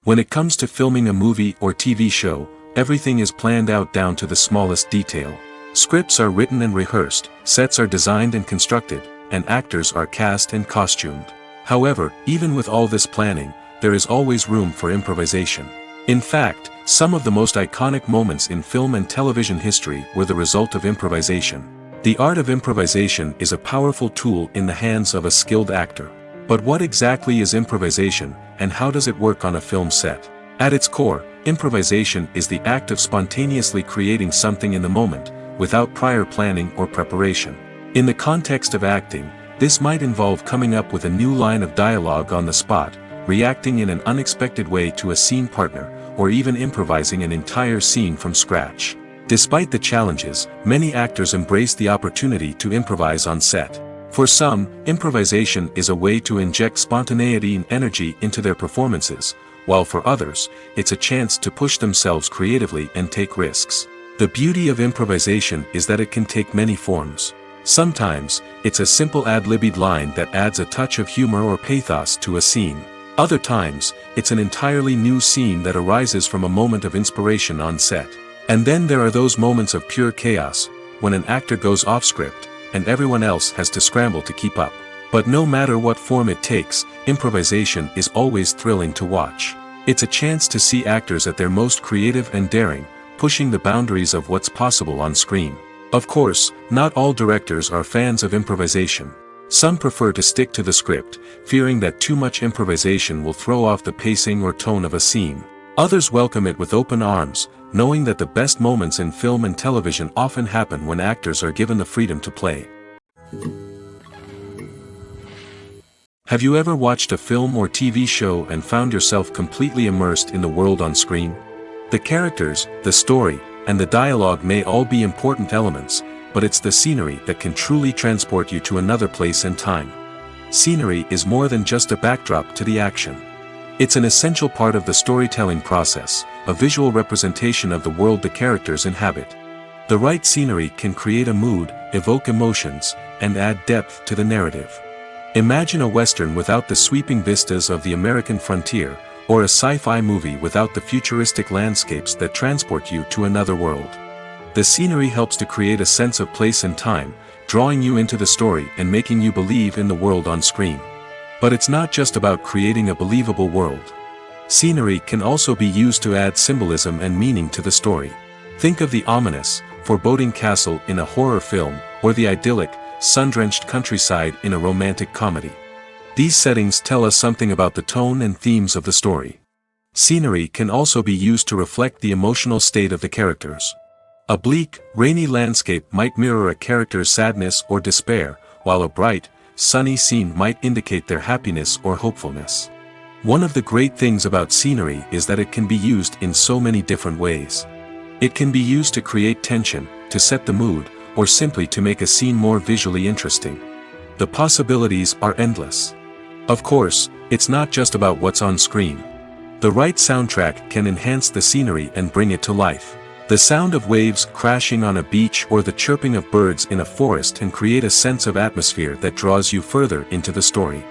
When it comes to filming a movie or TV show, everything is planned out down to the smallest detail. Scripts are written and rehearsed, sets are designed and constructed, and actors are cast and costumed. However, even with all this planning, there is always room for improvisation. In fact, some of the most iconic moments in film and television history were the result of improvisation. The art of improvisation is a powerful tool in the hands of a skilled actor. But what exactly is improvisation, and how does it work on a film set? At its core, improvisation is the act of spontaneously creating something in the moment, without prior planning or preparation. In the context of acting, this might involve coming up with a new line of dialogue on the spot, reacting in an unexpected way to a scene partner, or even improvising an entire scene from scratch. Despite the challenges, many actors embrace the opportunity to improvise on set. For some, improvisation is a way to inject spontaneity and energy into their performances, while for others, it's a chance to push themselves creatively and take risks. The beauty of improvisation is that it can take many forms. Sometimes, it's a simple ad-libbed line that adds a touch of humor or pathos to a scene. Other times, it's an entirely new scene that arises from a moment of inspiration on set. And then there are those moments of pure chaos, when an actor goes off script, and everyone else has to scramble to keep up. But no matter what form it takes, improvisation is always thrilling to watch. It's a chance to see actors at their most creative and daring, pushing the boundaries of what's possible on screen. Of course, not all directors are fans of improvisation. Some prefer to stick to the script, fearing that too much improvisation will throw off the pacing or tone of a scene. Others welcome it with open arms, knowing that the best moments in film and television often happen when actors are given the freedom to play. Have you ever watched a film or TV show and found yourself completely immersed in the world on screen? The characters, the story, and the dialogue may all be important elements, but it's the scenery that can truly transport you to another place and time. Scenery is more than just a backdrop to the action. It's an essential part of the storytelling process, a visual representation of the world the characters inhabit. The right scenery can create a mood, evoke emotions, and add depth to the narrative. Imagine a Western without the sweeping vistas of the American frontier, or a sci-fi movie without the futuristic landscapes that transport you to another world. The scenery helps to create a sense of place and time, drawing you into the story and making you believe in the world on screen. But it's not just about creating a believable world. Scenery can also be used to add symbolism and meaning to the story. Think of the ominous, foreboding castle in a horror film, or the idyllic, sun-drenched countryside in a romantic comedy. These settings tell us something about the tone and themes of the story. Scenery can also be used to reflect the emotional state of the characters. A bleak, rainy landscape might mirror a character's sadness or despair, while a bright, sunny scene might indicate their happiness or hopefulness. One of the great things about scenery is that it can be used in so many different ways. It can be used to create tension, to set the mood, or simply to make a scene more visually interesting. The possibilities are endless. Of course, it's not just about what's on screen. The right soundtrack can enhance the scenery and bring it to life. The sound of waves crashing on a beach or the chirping of birds in a forest can create a sense of atmosphere that draws you further into the story.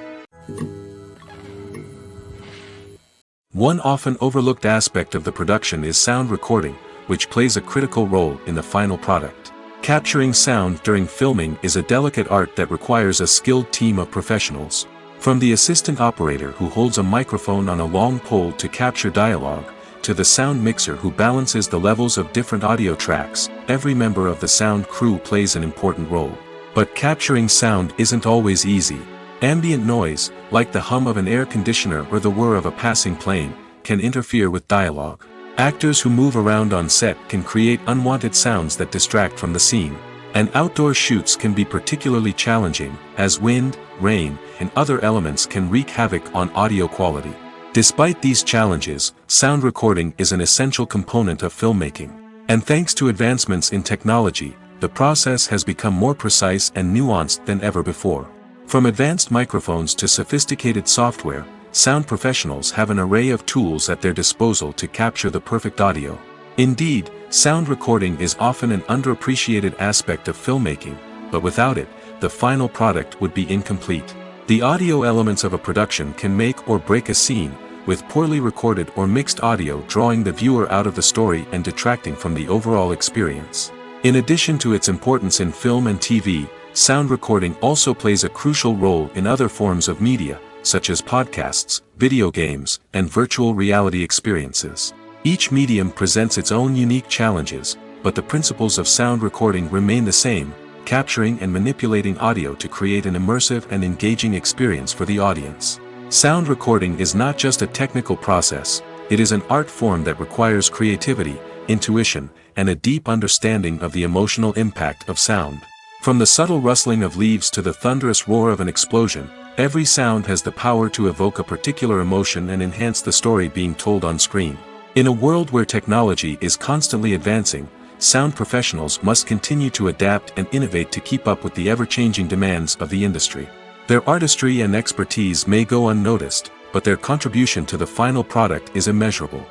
One often overlooked aspect of the production is sound recording, which plays a critical role in the final product. Capturing sound during filming is a delicate art that requires a skilled team of professionals. From the assistant operator who holds a microphone on a long pole to capture dialogue, to the sound mixer who balances the levels of different audio tracks, every member of the sound crew plays an important role. But capturing sound isn't always easy. Ambient noise, like the hum of an air conditioner or the whir of a passing plane, can interfere with dialogue. Actors who move around on set can create unwanted sounds that distract from the scene. And outdoor shoots can be particularly challenging, as wind, rain, and other elements can wreak havoc on audio quality. Despite these challenges, sound recording is an essential component of filmmaking. And thanks to advancements in technology, the process has become more precise and nuanced than ever before. From advanced microphones to sophisticated software, sound professionals have an array of tools at their disposal to capture the perfect audio. Indeed, sound recording is often an underappreciated aspect of filmmaking, but without it, the final product would be incomplete. The audio elements of a production can make or break a scene, with poorly recorded or mixed audio drawing the viewer out of the story and detracting from the overall experience. In addition to its importance in film and TV, sound recording also plays a crucial role in other forms of media, such as podcasts, video games, and virtual reality experiences. Each medium presents its own unique challenges, but the principles of sound recording remain the same, capturing and manipulating audio to create an immersive and engaging experience for the audience. Sound recording is not just a technical process, it is an art form that requires creativity, intuition, and a deep understanding of the emotional impact of sound. From the subtle rustling of leaves to the thunderous roar of an explosion, every sound has the power to evoke a particular emotion and enhance the story being told on screen. In a world where technology is constantly advancing, sound professionals must continue to adapt and innovate to keep up with the ever-changing demands of the industry. Their artistry and expertise may go unnoticed, but their contribution to the final product is immeasurable.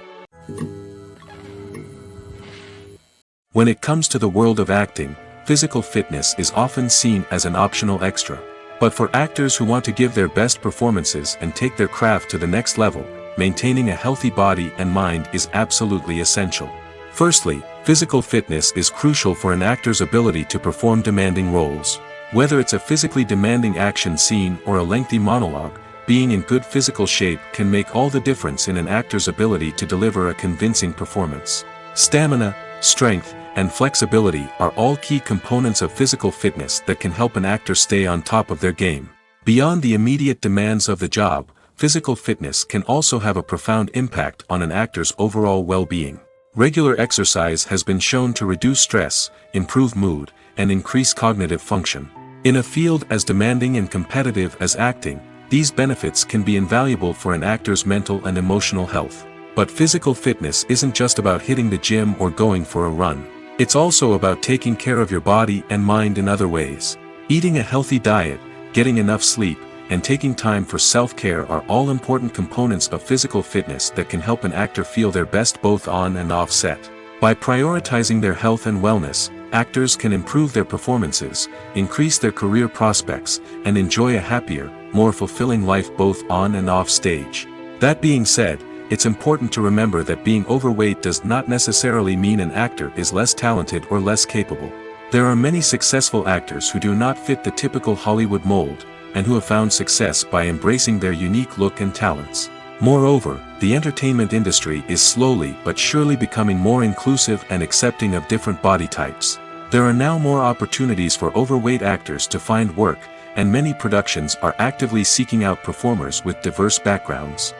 When it comes to the world of acting, physical fitness is often seen as an optional extra. But for actors who want to give their best performances and take their craft to the next level, maintaining a healthy body and mind is absolutely essential. Firstly, physical fitness is crucial for an actor's ability to perform demanding roles. Whether it's a physically demanding action scene or a lengthy monologue, being in good physical shape can make all the difference in an actor's ability to deliver a convincing performance. Stamina, strength, and flexibility are all key components of physical fitness that can help an actor stay on top of their game. Beyond the immediate demands of the job, physical fitness can also have a profound impact on an actor's overall well-being. Regular exercise has been shown to reduce stress, improve mood, and increase cognitive function. In a field as demanding and competitive as acting, these benefits can be invaluable for an actor's mental and emotional health. But physical fitness isn't just about hitting the gym or going for a run. It's also about taking care of your body and mind in other ways. Eating a healthy diet, getting enough sleep, and taking time for self-care are all important components of physical fitness that can help an actor feel their best both on and off set. By prioritizing their health and wellness, actors can improve their performances, increase their career prospects, and enjoy a happier, more fulfilling life both on and off stage. That being said, it's important to remember that being overweight does not necessarily mean an actor is less talented or less capable. There are many successful actors who do not fit the typical Hollywood mold, and who have found success by embracing their unique look and talents. Moreover, the entertainment industry is slowly but surely becoming more inclusive and accepting of different body types. There are now more opportunities for overweight actors to find work, and many productions are actively seeking out performers with diverse backgrounds.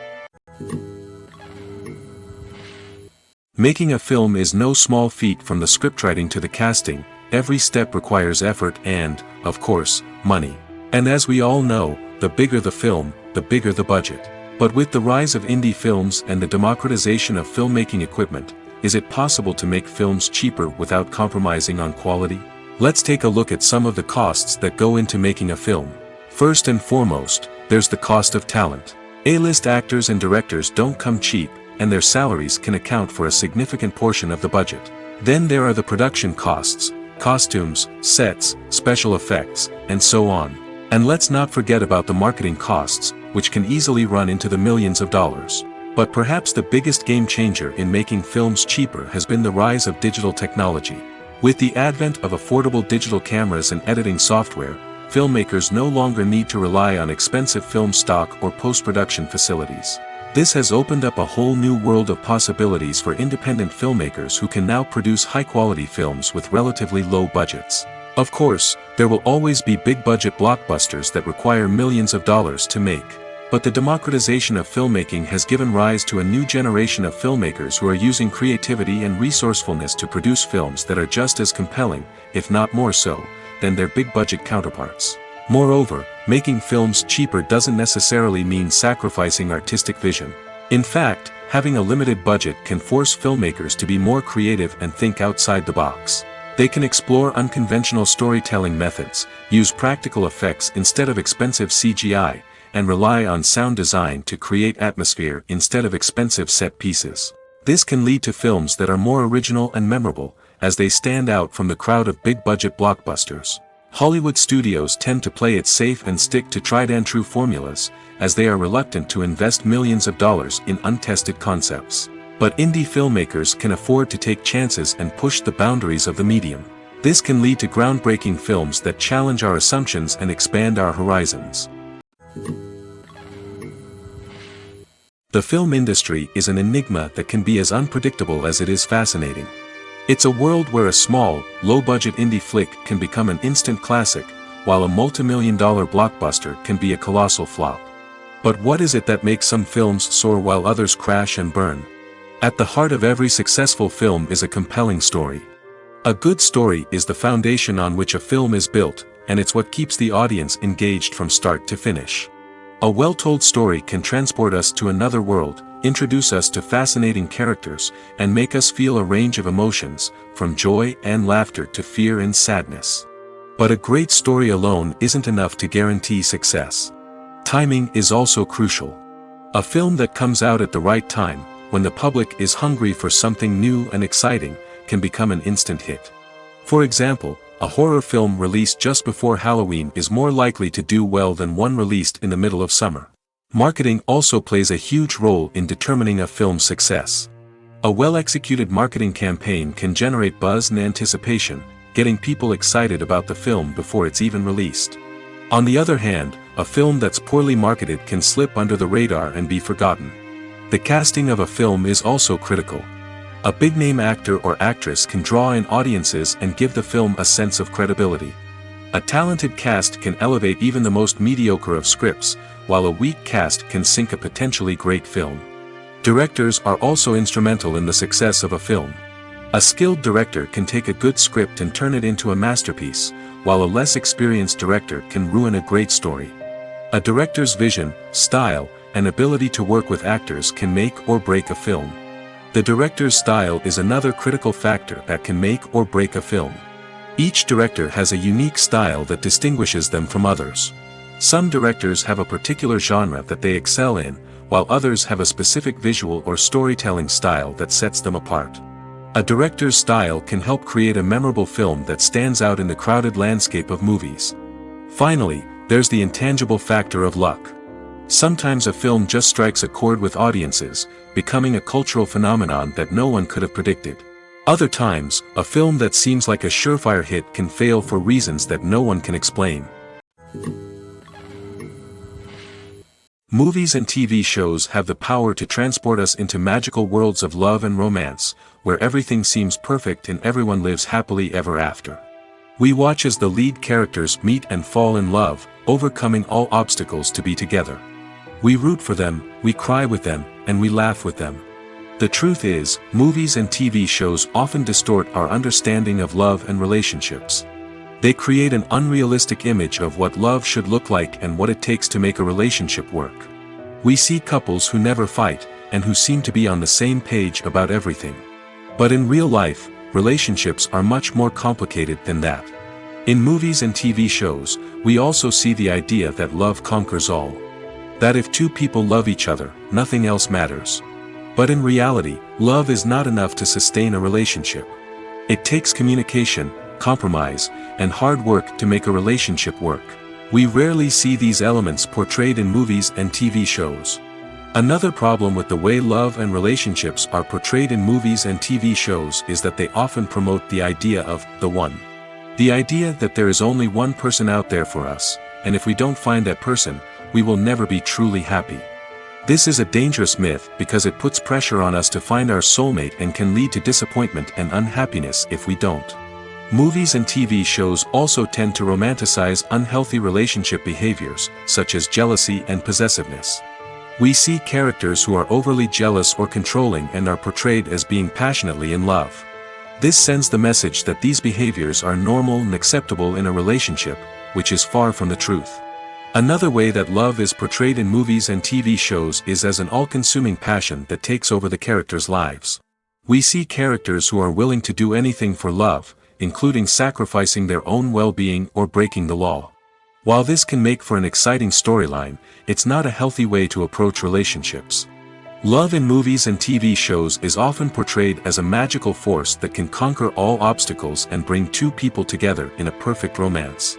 Making a film is no small feat. From the scriptwriting to the casting, every step requires effort and, of course, money. And as we all know, the bigger the film, the bigger the budget. But with the rise of indie films and the democratization of filmmaking equipment, is it possible to make films cheaper without compromising on quality? Let's take a look at some of the costs that go into making a film. First and foremost, there's the cost of talent. A-list actors and directors don't come cheap, and their salaries can account for a significant portion of the budget. Then there are the production costs, costumes, sets, special effects, and so on. And let's not forget about the marketing costs, which can easily run into the millions of dollars. But perhaps the biggest game changer in making films cheaper has been the rise of digital technology. With the advent of affordable digital cameras and editing software, filmmakers no longer need to rely on expensive film stock or post-production facilities. This has opened up a whole new world of possibilities for independent filmmakers who can now produce high-quality films with relatively low budgets. Of course, there will always be big-budget blockbusters that require millions of dollars to make. But the democratization of filmmaking has given rise to a new generation of filmmakers who are using creativity and resourcefulness to produce films that are just as compelling, if not more so, than their big-budget counterparts. Moreover, making films cheaper doesn't necessarily mean sacrificing artistic vision. In fact, having a limited budget can force filmmakers to be more creative and think outside the box. They can explore unconventional storytelling methods, use practical effects instead of expensive CGI, and rely on sound design to create atmosphere instead of expensive set pieces. This can lead to films that are more original and memorable, as they stand out from the crowd of big-budget blockbusters. Hollywood studios tend to play it safe and stick to tried-and-true formulas, as they are reluctant to invest millions of dollars in untested concepts. But indie filmmakers can afford to take chances and push the boundaries of the medium. This can lead to groundbreaking films that challenge our assumptions and expand our horizons. The film industry is an enigma that can be as unpredictable as it is fascinating. It's a world where a small, low-budget indie flick can become an instant classic, while a multi-million-dollar blockbuster can be a colossal flop. But what is it that makes some films soar while others crash and burn? At the heart of every successful film is a compelling story. A good story is the foundation on which a film is built, and it's what keeps the audience engaged from start to finish. A well-told story can transport us to another world, introduce us to fascinating characters, and make us feel a range of emotions, from joy and laughter to fear and sadness. But a great story alone isn't enough to guarantee success. Timing is also crucial. A film that comes out at the right time, when the public is hungry for something new and exciting, can become an instant hit. For example, a horror film released just before Halloween is more likely to do well than one released in the middle of summer. Marketing also plays a huge role in determining a film's success. A well-executed marketing campaign can generate buzz and anticipation, getting people excited about the film before it's even released. On the other hand, a film that's poorly marketed can slip under the radar and be forgotten. The casting of a film is also critical. A big-name actor or actress can draw in audiences and give the film a sense of credibility. A talented cast can elevate even the most mediocre of scripts, while a weak cast can sink a potentially great film. Directors are also instrumental in the success of a film. A skilled director can take a good script and turn it into a masterpiece, while a less experienced director can ruin a great story. A director's vision, style, and ability to work with actors can make or break a film. The director's style is another critical factor that can make or break a film. Each director has a unique style that distinguishes them from others. Some directors have a particular genre that they excel in, while others have a specific visual or storytelling style that sets them apart. A director's style can help create a memorable film that stands out in the crowded landscape of movies. Finally, there's the intangible factor of luck. Sometimes a film just strikes a chord with audiences, becoming a cultural phenomenon that no one could have predicted. Other times, a film that seems like a surefire hit can fail for reasons that no one can explain. Movies and TV shows have the power to transport us into magical worlds of love and romance, where everything seems perfect and everyone lives happily ever after. We watch as the lead characters meet and fall in love, overcoming all obstacles to be together. We root for them, we cry with them, and we laugh with them. The truth is, movies and TV shows often distort our understanding of love and relationships. They create an unrealistic image of what love should look like and what it takes to make a relationship work. We see couples who never fight, and who seem to be on the same page about everything. But in real life, relationships are much more complicated than that. In movies and TV shows, we also see the idea that love conquers all. That if two people love each other, nothing else matters. But in reality, love is not enough to sustain a relationship. It takes communication, compromise, and hard work to make a relationship work. We rarely see these elements portrayed in movies and TV shows. Another problem with the way love and relationships are portrayed in movies and TV shows is that they often promote the idea of the one. The idea that there is only one person out there for us, and if we don't find that person, we will never be truly happy. This is a dangerous myth because it puts pressure on us to find our soulmate and can lead to disappointment and unhappiness if we don't. Movies and TV shows also tend to romanticize unhealthy relationship behaviors, such as jealousy and possessiveness. We see characters who are overly jealous or controlling and are portrayed as being passionately in love. This sends the message that these behaviors are normal and acceptable in a relationship, which is far from the truth. Another way that love is portrayed in movies and TV shows is as an all-consuming passion that takes over the characters' lives. We see characters who are willing to do anything for love, including sacrificing their own well-being or breaking the law. While this can make for an exciting storyline, it's not a healthy way to approach relationships. Love in movies and TV shows is often portrayed as a magical force that can conquer all obstacles and bring two people together in a perfect romance.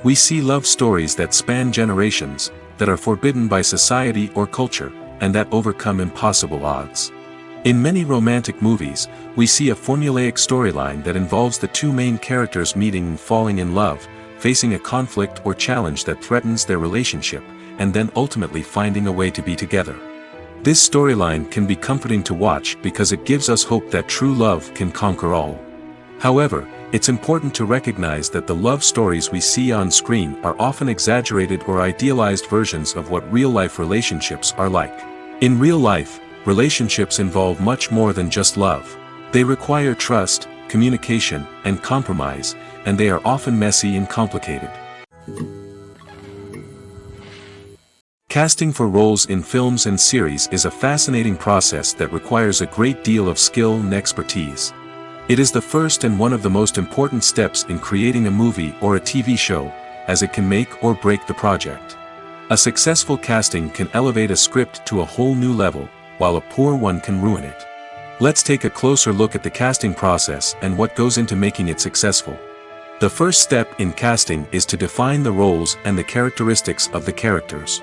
We see love stories that span generations, that are forbidden by society or culture, and that overcome impossible odds. In many romantic movies, we see a formulaic storyline that involves the two main characters meeting and falling in love, facing a conflict or challenge that threatens their relationship, and then ultimately finding a way to be together. This storyline can be comforting to watch because it gives us hope that true love can conquer all. However, it's important to recognize that the love stories we see on screen are often exaggerated or idealized versions of what real-life relationships are like. In real life, relationships involve much more than just love. They require trust, communication, and compromise, and they are often messy and complicated. Casting for roles in films and series is a fascinating process that requires a great deal of skill and expertise. It is the first and one of the most important steps in creating a movie or a TV show, as it can make or break the project. A successful casting can elevate a script to a whole new level, while a poor one can ruin it. Let's take a closer look at the casting process and what goes into making it successful. The first step in casting is to define the roles and the characteristics of the characters.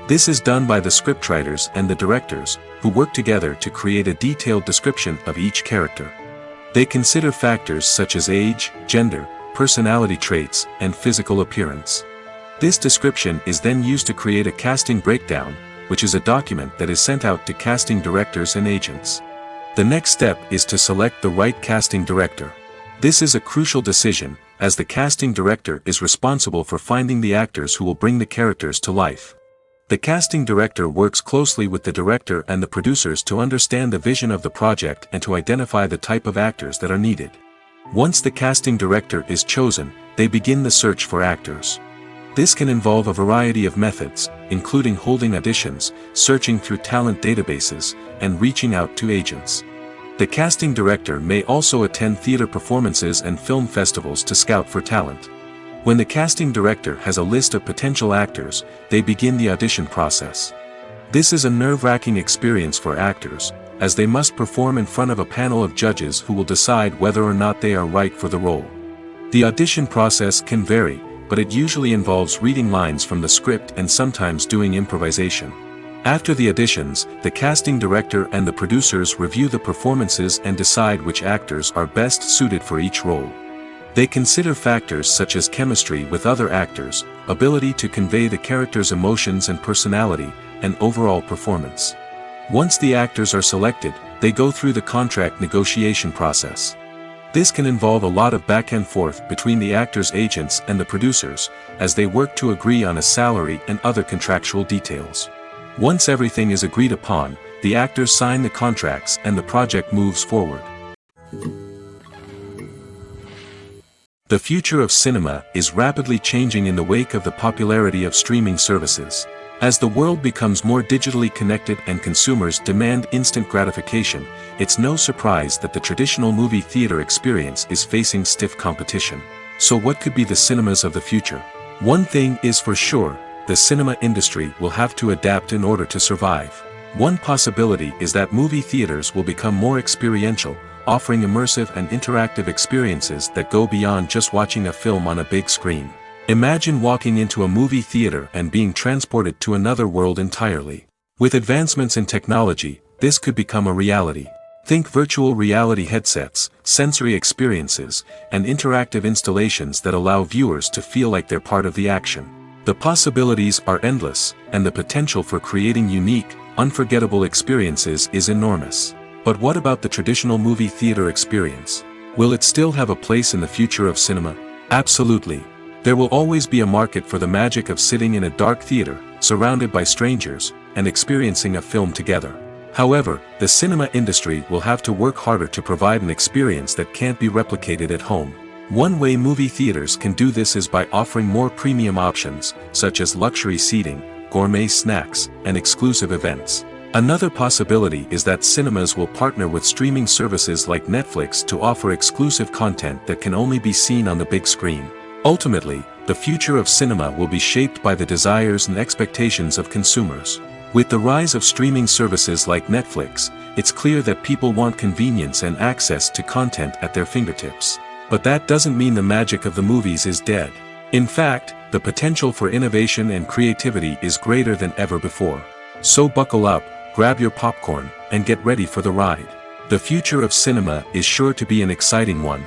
This is done by the scriptwriters and the directors, who work together to create a detailed description of each character. They consider factors such as age, gender, personality traits, and physical appearance. This description is then used to create a casting breakdown, which is a document that is sent out to casting directors and agents. The next step is to select the right casting director. This is a crucial decision, as the casting director is responsible for finding the actors who will bring the characters to life. The casting director works closely with the director and the producers to understand the vision of the project and to identify the type of actors that are needed. Once the casting director is chosen, they begin the search for actors. This can involve a variety of methods, including holding auditions, searching through talent databases, and reaching out to agents. The casting director may also attend theater performances and film festivals to scout for talent. When the casting director has a list of potential actors, they begin the audition process. This is a nerve-wracking experience for actors, as they must perform in front of a panel of judges who will decide whether or not they are right for the role. The audition process can vary, but it usually involves reading lines from the script and sometimes doing improvisation. After the auditions, the casting director and the producers review the performances and decide which actors are best suited for each role. They consider factors such as chemistry with other actors, ability to convey the character's emotions and personality, and overall performance. Once the actors are selected, they go through the contract negotiation process. This can involve a lot of back and forth between the actors' agents and the producers, as they work to agree on a salary and other contractual details. Once everything is agreed upon, the actors sign the contracts and the project moves forward. The future of cinema is rapidly changing in the wake of the popularity of streaming services. As the world becomes more digitally connected and consumers demand instant gratification, it's no surprise that the traditional movie theater experience is facing stiff competition. So what could be the cinemas of the future? One thing is for sure, the cinema industry will have to adapt in order to survive. One possibility is that movie theaters will become more experiential, offering immersive and interactive experiences that go beyond just watching a film on a big screen. Imagine walking into a movie theater and being transported to another world entirely. With advancements in technology, this could become a reality. Think virtual reality headsets, sensory experiences, and interactive installations that allow viewers to feel like they're part of the action. The possibilities are endless, and the potential for creating unique, unforgettable experiences is enormous. But what about the traditional movie theater experience? Will it still have a place in the future of cinema? Absolutely. There will always be a market for the magic of sitting in a dark theater, surrounded by strangers, and experiencing a film together. However, the cinema industry will have to work harder to provide an experience that can't be replicated at home. One way movie theaters can do this is by offering more premium options, such as luxury seating, gourmet snacks, and exclusive events. Another possibility is that cinemas will partner with streaming services like Netflix to offer exclusive content that can only be seen on the big screen. Ultimately, the future of cinema will be shaped by the desires and expectations of consumers. With the rise of streaming services like Netflix, it's clear that people want convenience and access to content at their fingertips. But that doesn't mean the magic of the movies is dead. In fact, the potential for innovation and creativity is greater than ever before. So buckle up, grab your popcorn, and get ready for the ride. The future of cinema is sure to be an exciting one.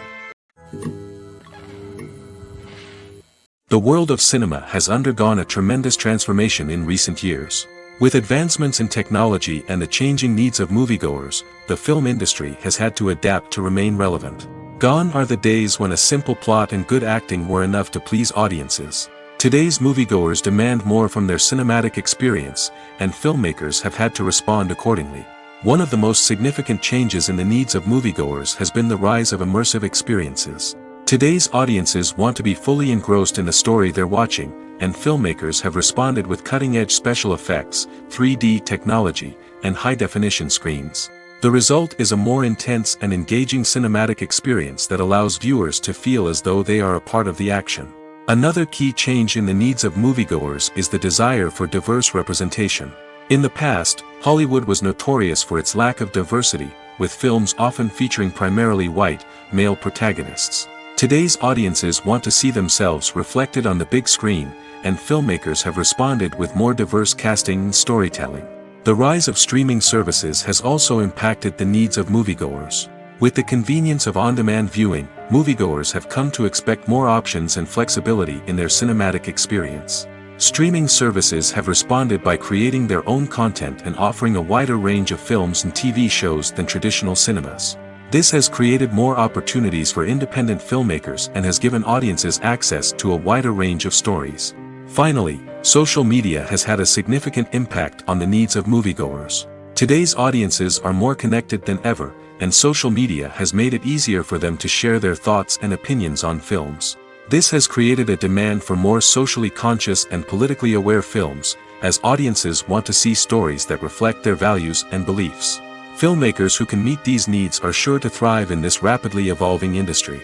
The world of cinema has undergone a tremendous transformation in recent years. With advancements in technology and the changing needs of moviegoers, the film industry has had to adapt to remain relevant. Gone are the days when a simple plot and good acting were enough to please audiences. Today's moviegoers demand more from their cinematic experience, and filmmakers have had to respond accordingly. One of the most significant changes in the needs of moviegoers has been the rise of immersive experiences. Today's audiences want to be fully engrossed in the story they're watching, and filmmakers have responded with cutting-edge special effects, 3D technology, and high-definition screens. The result is a more intense and engaging cinematic experience that allows viewers to feel as though they are a part of the action. Another key change in the needs of moviegoers is the desire for diverse representation. In the past, Hollywood was notorious for its lack of diversity, with films often featuring primarily white, male protagonists. Today's audiences want to see themselves reflected on the big screen, and filmmakers have responded with more diverse casting and storytelling. The rise of streaming services has also impacted the needs of moviegoers. With the convenience of on-demand viewing, moviegoers have come to expect more options and flexibility in their cinematic experience. Streaming services have responded by creating their own content and offering a wider range of films and TV shows than traditional cinemas. This has created more opportunities for independent filmmakers and has given audiences access to a wider range of stories. Finally, social media has had a significant impact on the needs of moviegoers. Today's audiences are more connected than ever, and social media has made it easier for them to share their thoughts and opinions on films. This has created a demand for more socially conscious and politically aware films, as audiences want to see stories that reflect their values and beliefs. Filmmakers who can meet these needs are sure to thrive in this rapidly evolving industry.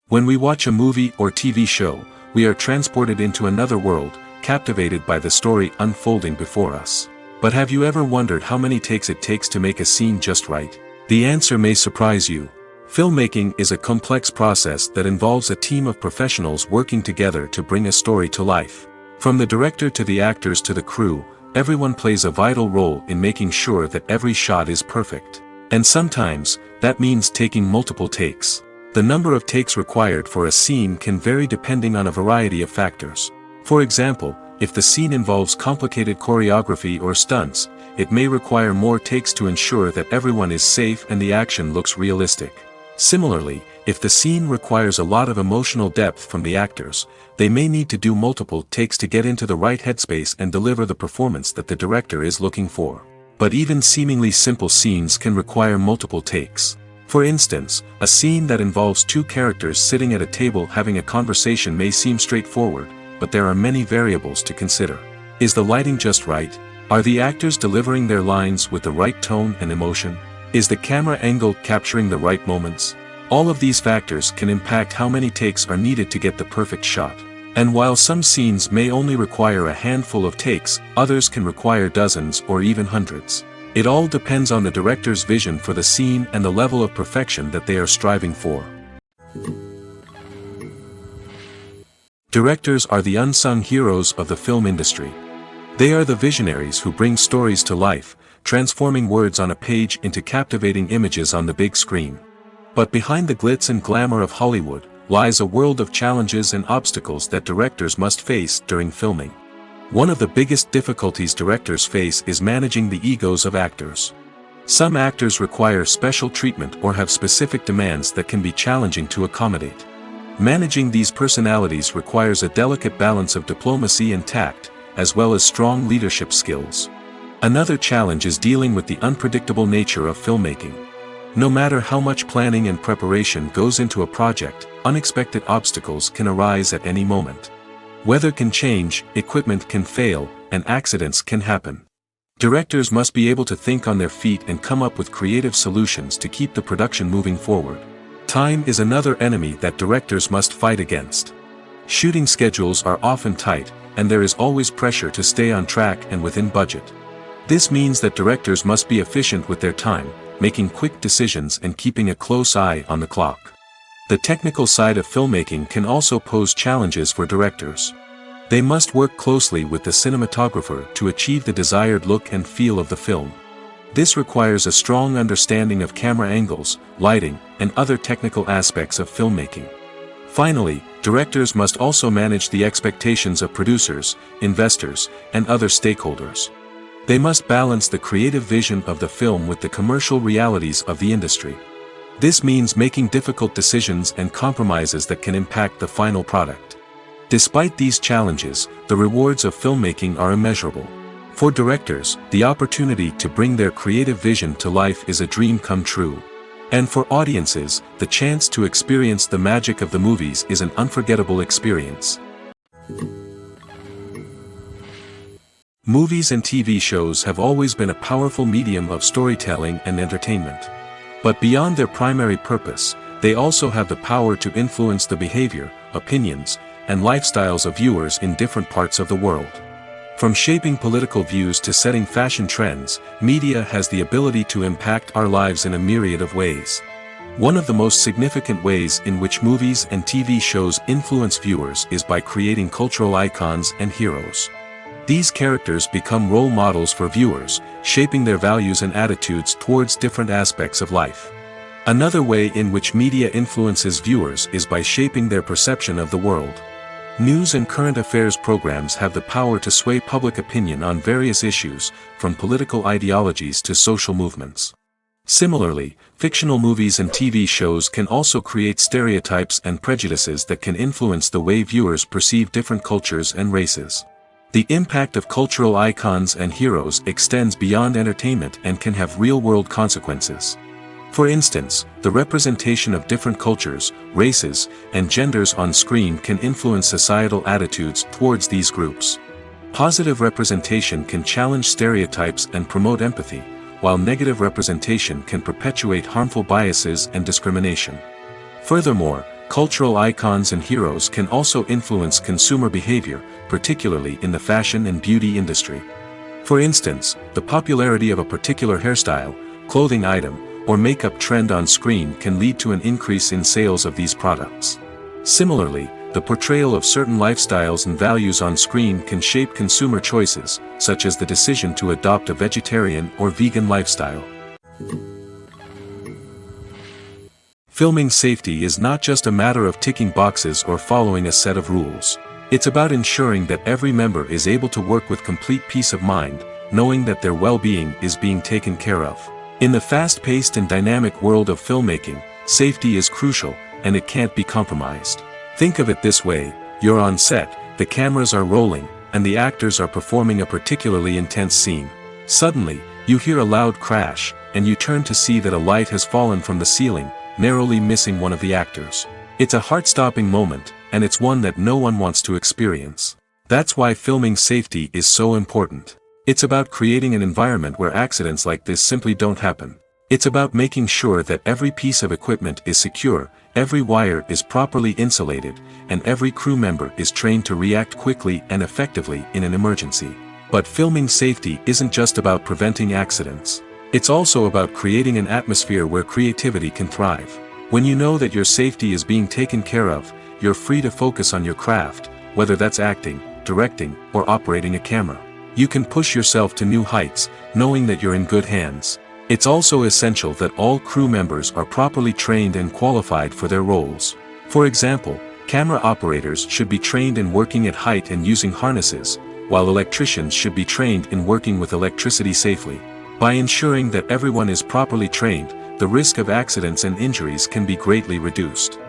When we watch a movie or TV show, we are transported into another world, captivated by the story unfolding before us. But have you ever wondered how many takes it takes to make a scene just right? The answer may surprise you. Filmmaking is a complex process that involves a team of professionals working together to bring a story to life. From the director to the actors to the crew, everyone plays a vital role in making sure that every shot is perfect. And sometimes, that means taking multiple takes. The number of takes required for a scene can vary depending on a variety of factors. For example, if the scene involves complicated choreography or stunts, it may require more takes to ensure that everyone is safe and the action looks realistic. Similarly, if the scene requires a lot of emotional depth from the actors, they may need to do multiple takes to get into the right headspace and deliver the performance that the director is looking for. But even seemingly simple scenes can require multiple takes. For instance, a scene that involves two characters sitting at a table having a conversation may seem straightforward, but there are many variables to consider. Is the lighting just right? Are the actors delivering their lines with the right tone and emotion? Is the camera angle capturing the right moments? All of these factors can impact how many takes are needed to get the perfect shot. And while some scenes may only require a handful of takes, others can require dozens or even hundreds. It all depends on the director's vision for the scene and the level of perfection that they are striving for. Directors are the unsung heroes of the film industry. They are the visionaries who bring stories to life, transforming words on a page into captivating images on the big screen. But behind the glitz and glamour of Hollywood lies a world of challenges and obstacles that directors must face during filming. One of the biggest difficulties directors face is managing the egos of actors. Some actors require special treatment or have specific demands that can be challenging to accommodate. Managing these personalities requires a delicate balance of diplomacy and tact, as well as strong leadership skills. Another challenge is dealing with the unpredictable nature of filmmaking. No matter how much planning and preparation goes into a project, unexpected obstacles can arise at any moment. Weather can change, equipment can fail, and accidents can happen. Directors must be able to think on their feet and come up with creative solutions to keep the production moving forward. Time is another enemy that directors must fight against. Shooting schedules are often tight, and there is always pressure to stay on track and within budget. This means that directors must be efficient with their time, making quick decisions and keeping a close eye on the clock. The technical side of filmmaking can also pose challenges for directors. They must work closely with the cinematographer to achieve the desired look and feel of the film. This requires a strong understanding of camera angles, lighting, and other technical aspects of filmmaking. Finally, directors must also manage the expectations of producers, investors, and other stakeholders. They must balance the creative vision of the film with the commercial realities of the industry. This means making difficult decisions and compromises that can impact the final product. Despite these challenges, the rewards of filmmaking are immeasurable. For directors, the opportunity to bring their creative vision to life is a dream come true. And for audiences, the chance to experience the magic of the movies is an unforgettable experience. Movies and TV shows have always been a powerful medium of storytelling and entertainment. But beyond their primary purpose, they also have the power to influence the behavior, opinions, and lifestyles of viewers in different parts of the world. From shaping political views to setting fashion trends, media has the ability to impact our lives in a myriad of ways. One of the most significant ways in which movies and TV shows influence viewers is by creating cultural icons and heroes. These characters become role models for viewers, shaping their values and attitudes towards different aspects of life. Another way in which media influences viewers is by shaping their perception of the world. News and current affairs programs have the power to sway public opinion on various issues, from political ideologies to social movements. Similarly, fictional movies and TV shows can also create stereotypes and prejudices that can influence the way viewers perceive different cultures and races. The impact of cultural icons and heroes extends beyond entertainment and can have real-world consequences. For instance, the representation of different cultures, races, and genders on screen can influence societal attitudes towards these groups. Positive representation can challenge stereotypes and promote empathy, while negative representation can perpetuate harmful biases and discrimination. Furthermore, cultural icons and heroes can also influence consumer behavior, particularly in the fashion and beauty industry. For instance, the popularity of a particular hairstyle, clothing item, or makeup trend on screen can lead to an increase in sales of these products. Similarly, the portrayal of certain lifestyles and values on screen can shape consumer choices, such as the decision to adopt a vegetarian or vegan lifestyle. Filming safety is not just a matter of ticking boxes or following a set of rules. It's about ensuring that every member is able to work with complete peace of mind, knowing that their well-being is being taken care of. In the fast-paced and dynamic world of filmmaking, safety is crucial, and it can't be compromised. Think of it this way: you're on set, the cameras are rolling, and the actors are performing a particularly intense scene. Suddenly, you hear a loud crash, and you turn to see that a light has fallen from the ceiling, narrowly missing one of the actors. It's a heart-stopping moment, and it's one that no one wants to experience. That's why filming safety is so important. It's about creating an environment where accidents like this simply don't happen. It's about making sure that every piece of equipment is secure, every wire is properly insulated, and every crew member is trained to react quickly and effectively in an emergency. But filming safety isn't just about preventing accidents. It's also about creating an atmosphere where creativity can thrive. When you know that your safety is being taken care of, you're free to focus on your craft, whether that's acting, directing, or operating a camera. You can push yourself to new heights, knowing that you're in good hands. It's also essential that all crew members are properly trained and qualified for their roles. For example, camera operators should be trained in working at height and using harnesses, while electricians should be trained in working with electricity safely. By ensuring that everyone is properly trained, the risk of accidents and injuries can be greatly reduced.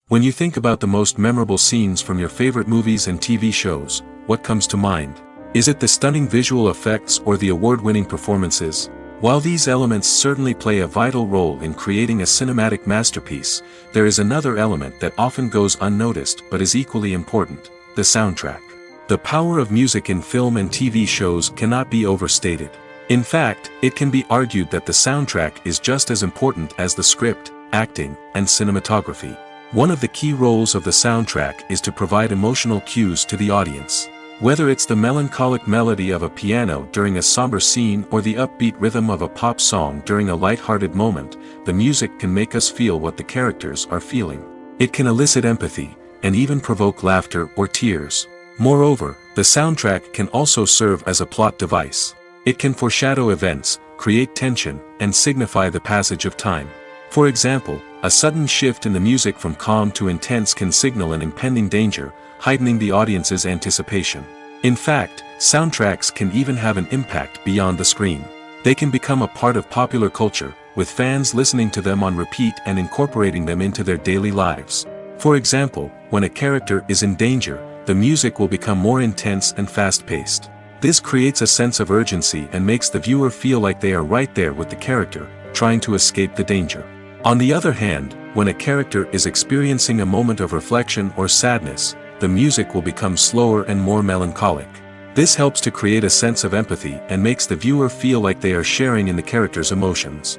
When you think about the most memorable scenes from your favorite movies and TV shows, what comes to mind? Is it the stunning visual effects or the award-winning performances? While these elements certainly play a vital role in creating a cinematic masterpiece, there is another element that often goes unnoticed but is equally important: the soundtrack. The power of music in film and TV shows cannot be overstated. In fact, it can be argued that the soundtrack is just as important as the script, acting, and cinematography. One of the key roles of the soundtrack is to provide emotional cues to the audience. Whether it's the melancholic melody of a piano during a somber scene or the upbeat rhythm of a pop song during a light-hearted moment, the music can make us feel what the characters are feeling. It can elicit empathy, and even provoke laughter or tears. Moreover, the soundtrack can also serve as a plot device. It can foreshadow events, create tension, and signify the passage of time. For example, a sudden shift in the music from calm to intense can signal an impending danger, heightening the audience's anticipation. In fact, soundtracks can even have an impact beyond the screen. They can become a part of popular culture, with fans listening to them on repeat and incorporating them into their daily lives. For example, when a character is in danger, the music will become more intense and fast-paced. This creates a sense of urgency and makes the viewer feel like they are right there with the character, trying to escape the danger. On the other hand, when a character is experiencing a moment of reflection or sadness, the music will become slower and more melancholic. This helps to create a sense of empathy and makes the viewer feel like they are sharing in the character's emotions.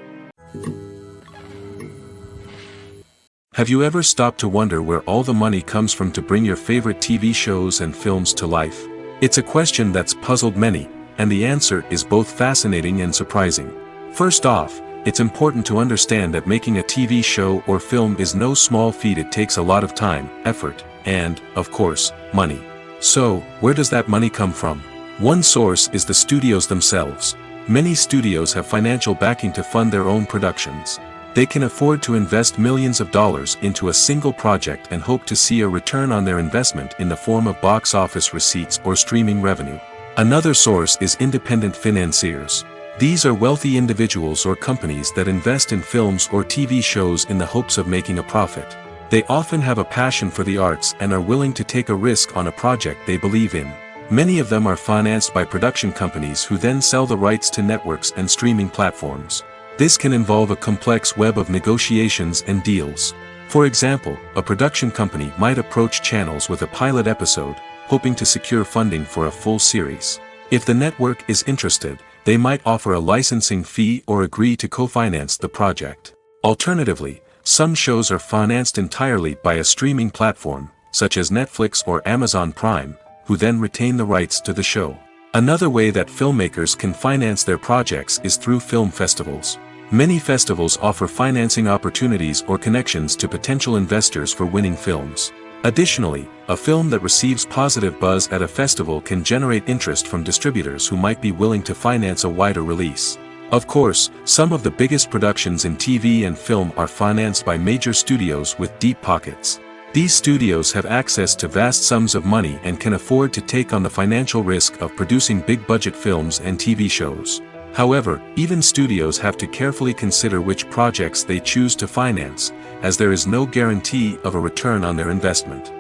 Have you ever stopped to wonder where all the money comes from to bring your favorite TV shows and films to life? It's a question that's puzzled many, and the answer is both fascinating and surprising. First off, it's important to understand that making a TV show or film is no small feat. It takes a lot of time, effort, and, of course, money. So, where does that money come from? One source is the studios themselves. Many studios have financial backing to fund their own productions. They can afford to invest millions of dollars into a single project and hope to see a return on their investment in the form of box office receipts or streaming revenue. Another source is independent financiers. These are wealthy individuals or companies that invest in films or TV shows in the hopes of making a profit. They often have a passion for the arts and are willing to take a risk on a project they believe in. Many of them are financed by production companies who then sell the rights to networks and streaming platforms. This can involve a complex web of negotiations and deals. For example, a production company might approach channels with a pilot episode, hoping to secure funding for a full series. If the network is interested, they might offer a licensing fee or agree to co-finance the project. Alternatively, some shows are financed entirely by a streaming platform, such as Netflix or Amazon Prime, who then retain the rights to the show. Another way that filmmakers can finance their projects is through film festivals. Many festivals offer financing opportunities or connections to potential investors for winning films. Additionally, a film that receives positive buzz at a festival can generate interest from distributors who might be willing to finance a wider release. Of course, some of the biggest productions in TV and film are financed by major studios with deep pockets. These studios have access to vast sums of money and can afford to take on the financial risk of producing big-budget films and TV shows. However, even studios have to carefully consider which projects they choose to finance, as there is no guarantee of a return on their investment.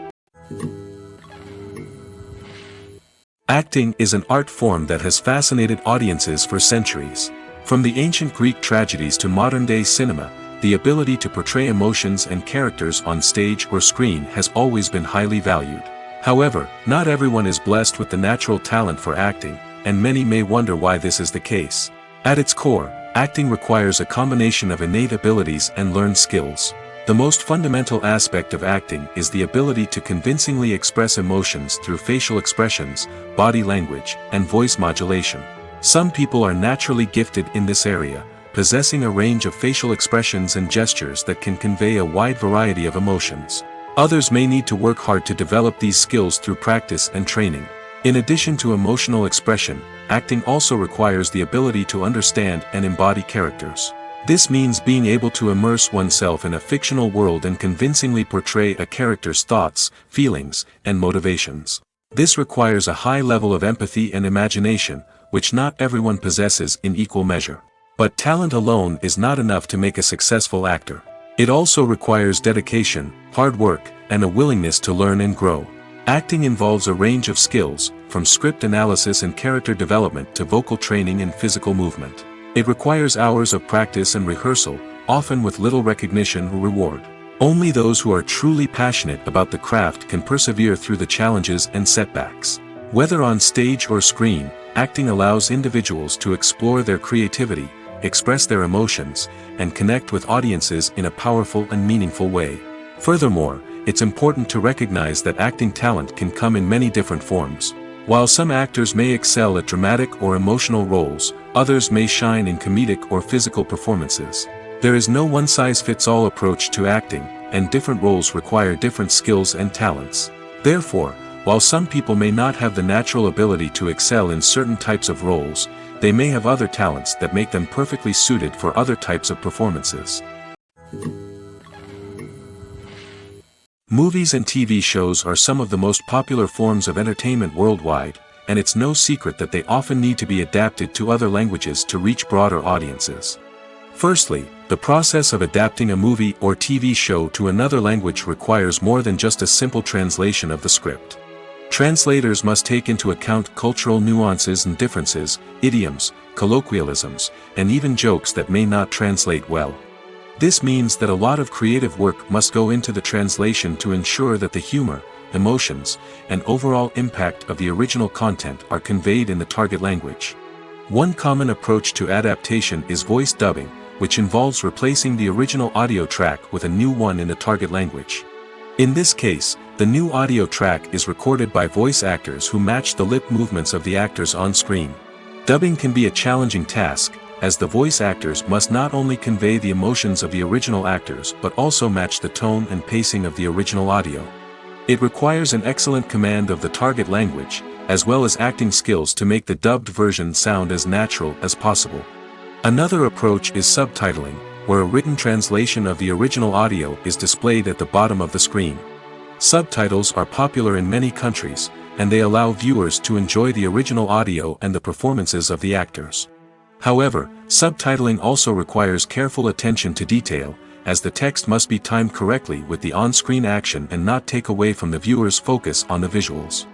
Acting is an art form that has fascinated audiences for centuries. From the ancient Greek tragedies to modern-day cinema, the ability to portray emotions and characters on stage or screen has always been highly valued. However, not everyone is blessed with the natural talent for acting, and many may wonder why this is the case. At its core, acting requires a combination of innate abilities and learned skills. The most fundamental aspect of acting is the ability to convincingly express emotions through facial expressions, body language, and voice modulation. Some people are naturally gifted in this area, possessing a range of facial expressions and gestures that can convey a wide variety of emotions. Others may need to work hard to develop these skills through practice and training. In addition to emotional expression, acting also requires the ability to understand and embody characters. This means being able to immerse oneself in a fictional world and convincingly portray a character's thoughts, feelings, and motivations. This requires a high level of empathy and imagination, which not everyone possesses in equal measure. But talent alone is not enough to make a successful actor. It also requires dedication, hard work, and a willingness to learn and grow. Acting involves a range of skills, from script analysis and character development to vocal training and physical movement. It requires hours of practice and rehearsal, often with little recognition or reward. Only those who are truly passionate about the craft can persevere through the challenges and setbacks. Whether on stage or screen, acting allows individuals to explore their creativity, express their emotions, and connect with audiences in a powerful and meaningful way. Furthermore, it's important to recognize that acting talent can come in many different forms. While some actors may excel at dramatic or emotional roles, others may shine in comedic or physical performances. There is no one-size-fits-all approach to acting, and different roles require different skills and talents. Therefore, while some people may not have the natural ability to excel in certain types of roles, they may have other talents that make them perfectly suited for other types of performances. Movies and TV shows are some of the most popular forms of entertainment worldwide, and it's no secret that they often need to be adapted to other languages to reach broader audiences. Firstly, the process of adapting a movie or TV show to another language requires more than just a simple translation of the script. Translators must take into account cultural nuances and differences, idioms, colloquialisms, and even jokes that may not translate well. This means that a lot of creative work must go into the translation to ensure that the humor, emotions, and overall impact of the original content are conveyed in the target language. One common approach to adaptation is voice dubbing, which involves replacing the original audio track with a new one in the target language. In this case, the new audio track is recorded by voice actors who match the lip movements of the actors on screen. Dubbing can be a challenging task, as the voice actors must not only convey the emotions of the original actors but also match the tone and pacing of the original audio. It requires an excellent command of the target language, as well as acting skills to make the dubbed version sound as natural as possible. Another approach is subtitling, where a written translation of the original audio is displayed at the bottom of the screen. Subtitles are popular in many countries, and they allow viewers to enjoy the original audio and the performances of the actors. However, subtitling also requires careful attention to detail, as the text must be timed correctly with the on-screen action and not take away from the viewer's focus on the visuals.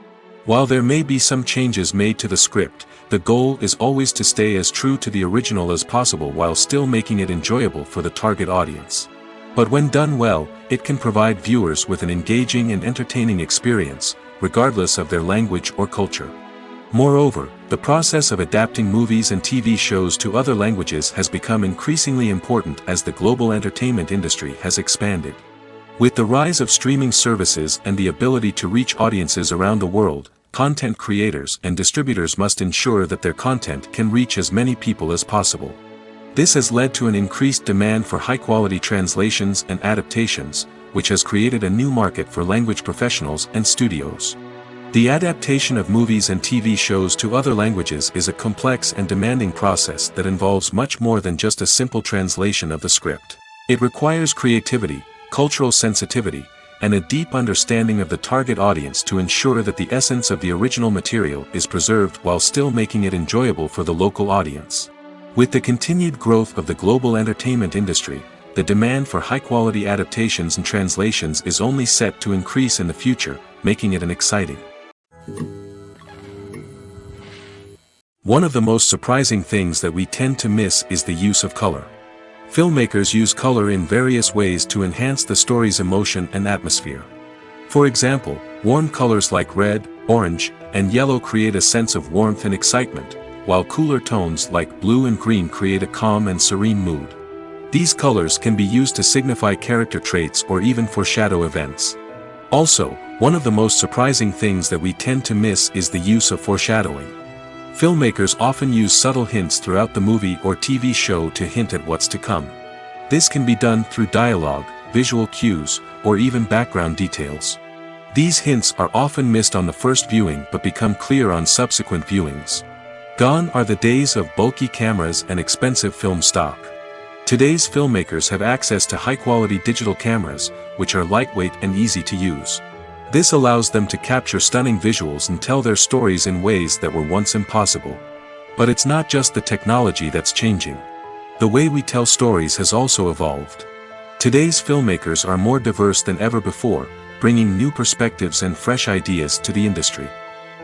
While there may be some changes made to the script, the goal is always to stay as true to the original as possible while still making it enjoyable for the target audience. But when done well, it can provide viewers with an engaging and entertaining experience, regardless of their language or culture. Moreover, the process of adapting movies and TV shows to other languages has become increasingly important as the global entertainment industry has expanded. With the rise of streaming services and the ability to reach audiences around the world, content creators and distributors must ensure that their content can reach as many people as possible. This has led to an increased demand for high-quality translations and adaptations, which has created a new market for language professionals and studios. The adaptation of movies and TV shows to other languages is a complex and demanding process that involves much more than just a simple translation of the script. It requires creativity, cultural sensitivity, and a deep understanding of the target audience to ensure that the essence of the original material is preserved while still making it enjoyable for the local audience. With the continued growth of the global entertainment industry, the demand for high-quality adaptations and translations is only set to increase in the future, making it an exciting. One of the most surprising things that we tend to miss is the use of color. Filmmakers use color in various ways to enhance the story's emotion and atmosphere. For example, warm colors like red, orange, and yellow create a sense of warmth and excitement, while cooler tones like blue and green create a calm and serene mood. These colors can be used to signify character traits or even foreshadow events. Also, one of the most surprising things that we tend to miss is the use of foreshadowing. Filmmakers often use subtle hints throughout the movie or TV show to hint at what's to come. This can be done through dialogue, visual cues, or even background details. These hints are often missed on the first viewing but become clear on subsequent viewings. Gone are the days of bulky cameras and expensive film stock. Today's filmmakers have access to high-quality digital cameras, which are lightweight and easy to use. This allows them to capture stunning visuals and tell their stories in ways that were once impossible. But it's not just the technology that's changing. The way we tell stories has also evolved. Today's filmmakers are more diverse than ever before, bringing new perspectives and fresh ideas to the industry.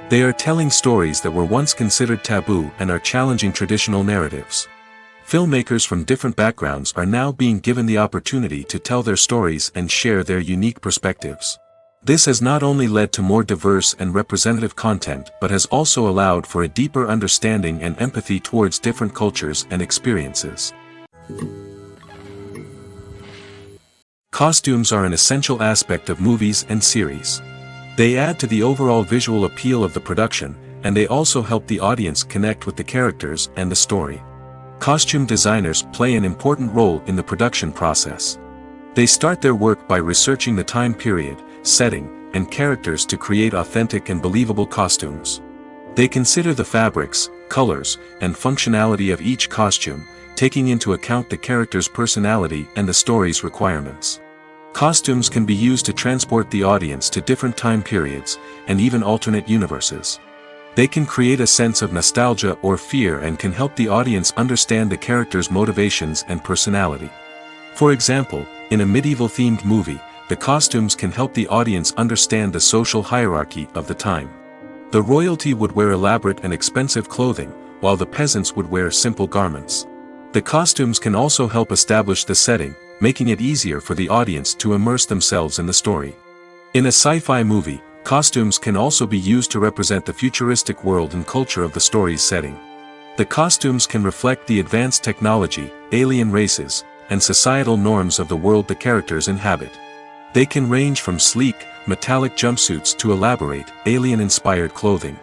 They are telling stories that were once considered taboo and are challenging traditional narratives. Filmmakers from different backgrounds are now being given the opportunity to tell their stories and share their unique perspectives. This has not only led to more diverse and representative content but has also allowed for a deeper understanding and empathy towards different cultures and experiences. Costumes are an essential aspect of movies and series. They add to the overall visual appeal of the production, and they also help the audience connect with the characters and the story. Costume designers play an important role in the production process. They start their work by researching the time period, setting, and characters to create authentic and believable costumes. They consider the fabrics, colors, and functionality of each costume, taking into account the character's personality and the story's requirements. Costumes can be used to transport the audience to different time periods, and even alternate universes. They can create a sense of nostalgia or fear and can help the audience understand the character's motivations and personality. For example, in a medieval-themed movie, the costumes can help the audience understand the social hierarchy of the time. The royalty would wear elaborate and expensive clothing, while the peasants would wear simple garments. The costumes can also help establish the setting, making it easier for the audience to immerse themselves in the story. In a sci-fi movie, costumes can also be used to represent the futuristic world and culture of the story's setting. The costumes can reflect the advanced technology, alien races, and societal norms of the world the characters inhabit. They can range from sleek, metallic jumpsuits to elaborate, alien-inspired clothing.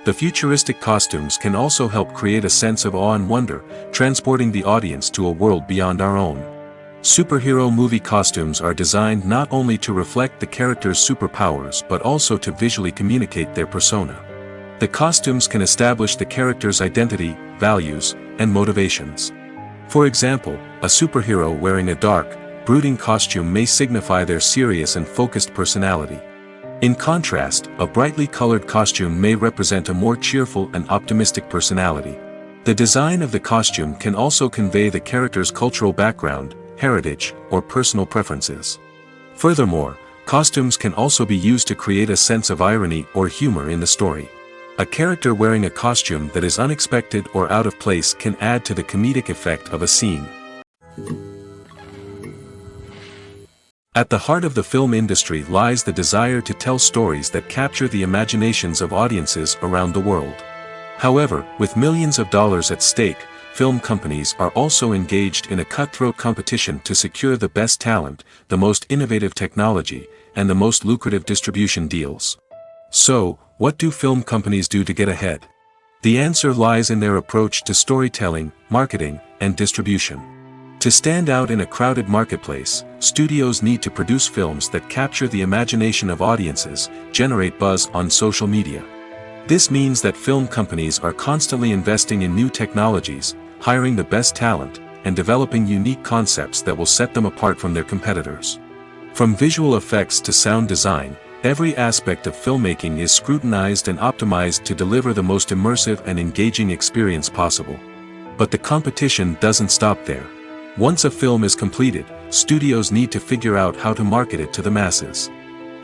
The futuristic costumes can also help create a sense of awe and wonder, transporting the audience to a world beyond our own. Superhero movie costumes are designed not only to reflect the character's superpowers but also to visually communicate their persona. The costumes can establish the character's identity, values, and motivations. For example, a superhero wearing a dark, brooding costume may signify their serious and focused personality. In contrast, a brightly colored costume may represent a more cheerful and optimistic personality. The design of the costume can also convey the character's cultural background, heritage, or personal preferences. Furthermore, costumes can also be used to create a sense of irony or humor in the story. A character wearing a costume that is unexpected or out of place can add to the comedic effect of a scene. At the heart of the film industry lies the desire to tell stories that capture the imaginations of audiences around the world. However, with millions of dollars at stake, film companies are also engaged in a cutthroat competition to secure the best talent, the most innovative technology, and the most lucrative distribution deals. So, what do film companies do to get ahead? The answer lies in their approach to storytelling, marketing, and distribution. To stand out in a crowded marketplace, studios need to produce films that capture the imagination of audiences, generate buzz on social media. This means that film companies are constantly investing in new technologies, hiring the best talent, and developing unique concepts that will set them apart from their competitors. From visual effects to sound design, every aspect of filmmaking is scrutinized and optimized to deliver the most immersive and engaging experience possible. But the competition doesn't stop there. Once a film is completed, studios need to figure out how to market it to the masses.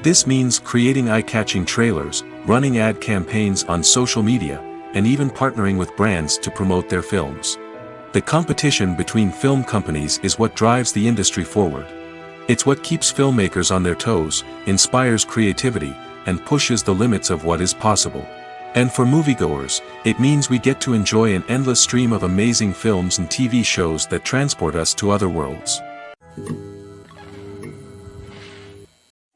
This means creating eye-catching trailers, running ad campaigns on social media, and even partnering with brands to promote their films. The competition between film companies is what drives the industry forward. It's what keeps filmmakers on their toes, inspires creativity, and pushes the limits of what is possible. And for moviegoers, it means we get to enjoy an endless stream of amazing films and TV shows that transport us to other worlds.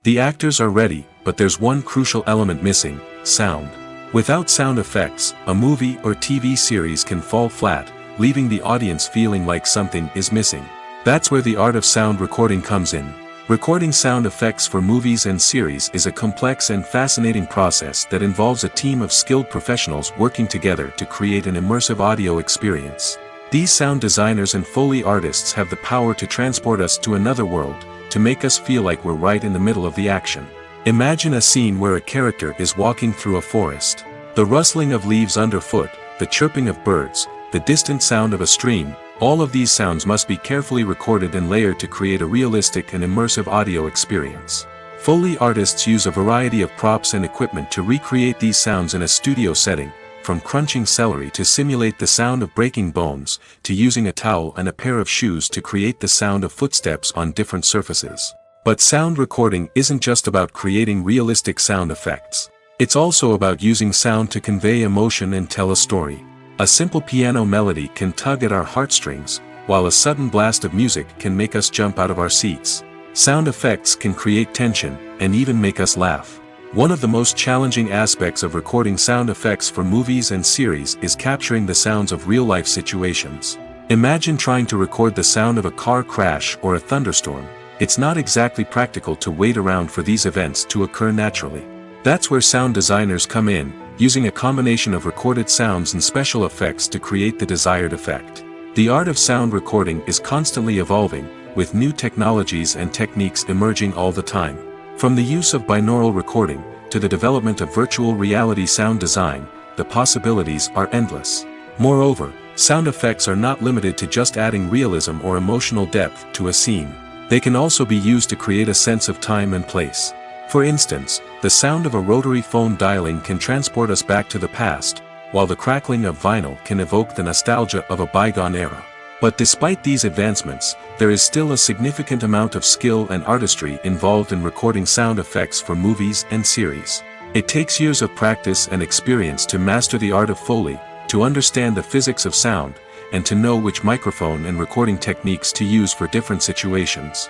The actors are ready, but there's one crucial element missing: sound. Without sound effects, a movie or TV series can fall flat, leaving the audience feeling like something is missing. That's where the art of sound recording comes in. Recording sound effects for movies and series is a complex and fascinating process that involves a team of skilled professionals working together to create an immersive audio experience. These sound designers and Foley artists have the power to transport us to another world, to make us feel like we're right in the middle of the action. Imagine a scene where a character is walking through a forest. The rustling of leaves underfoot, the chirping of birds, the distant sound of a stream, all of these sounds must be carefully recorded and layered to create a realistic and immersive audio experience. Foley artists use a variety of props and equipment to recreate these sounds in a studio setting, from crunching celery to simulate the sound of breaking bones, to using a towel and a pair of shoes to create the sound of footsteps on different surfaces. But sound recording isn't just about creating realistic sound effects. It's also about using sound to convey emotion and tell a story. A simple piano melody can tug at our heartstrings, while a sudden blast of music can make us jump out of our seats. Sound effects can create tension, and even make us laugh. One of the most challenging aspects of recording sound effects for movies and series is capturing the sounds of real-life situations. Imagine trying to record the sound of a car crash or a thunderstorm. It's not exactly practical to wait around for these events to occur naturally. That's where sound designers come in, using a combination of recorded sounds and special effects to create the desired effect. The art of sound recording is constantly evolving, with new technologies and techniques emerging all the time. From the use of binaural recording, to the development of virtual reality sound design, the possibilities are endless. Moreover, sound effects are not limited to just adding realism or emotional depth to a scene. They can also be used to create a sense of time and place. For instance, the sound of a rotary phone dialing can transport us back to the past, while the crackling of vinyl can evoke the nostalgia of a bygone era. But despite these advancements, there is still a significant amount of skill and artistry involved in recording sound effects for movies and series. It takes years of practice and experience to master the art of Foley, to understand the physics of sound, and to know which microphone and recording techniques to use for different situations.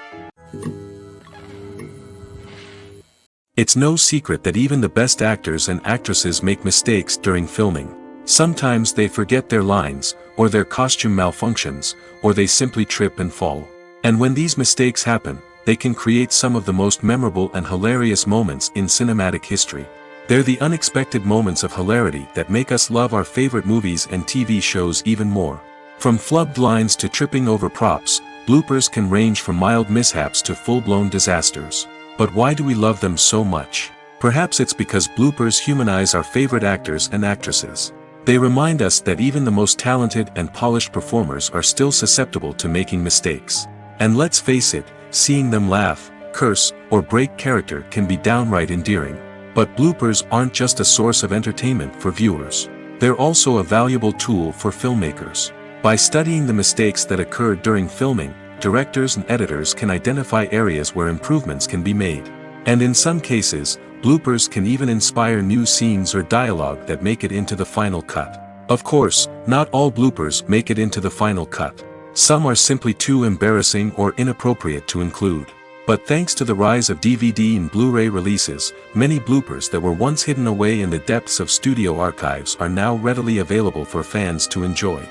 It's no secret that even the best actors and actresses make mistakes during filming. Sometimes they forget their lines, or their costume malfunctions, or they simply trip and fall. And when these mistakes happen, they can create some of the most memorable and hilarious moments in cinematic history. They're the unexpected moments of hilarity that make us love our favorite movies and TV shows even more. From flubbed lines to tripping over props, bloopers can range from mild mishaps to full-blown disasters. But why do we love them so much? Perhaps it's because bloopers humanize our favorite actors and actresses. They remind us that even the most talented and polished performers are still susceptible to making mistakes. And let's face it, seeing them laugh, curse, or break character can be downright endearing. But bloopers aren't just a source of entertainment for viewers. They're also a valuable tool for filmmakers. By studying the mistakes that occurred during filming, directors and editors can identify areas where improvements can be made. And in some cases, bloopers can even inspire new scenes or dialogue that make it into the final cut. Of course, not all bloopers make it into the final cut. Some are simply too embarrassing or inappropriate to include. But thanks to the rise of DVD and Blu-ray releases, many bloopers that were once hidden away in the depths of studio archives are now readily available for fans to enjoy.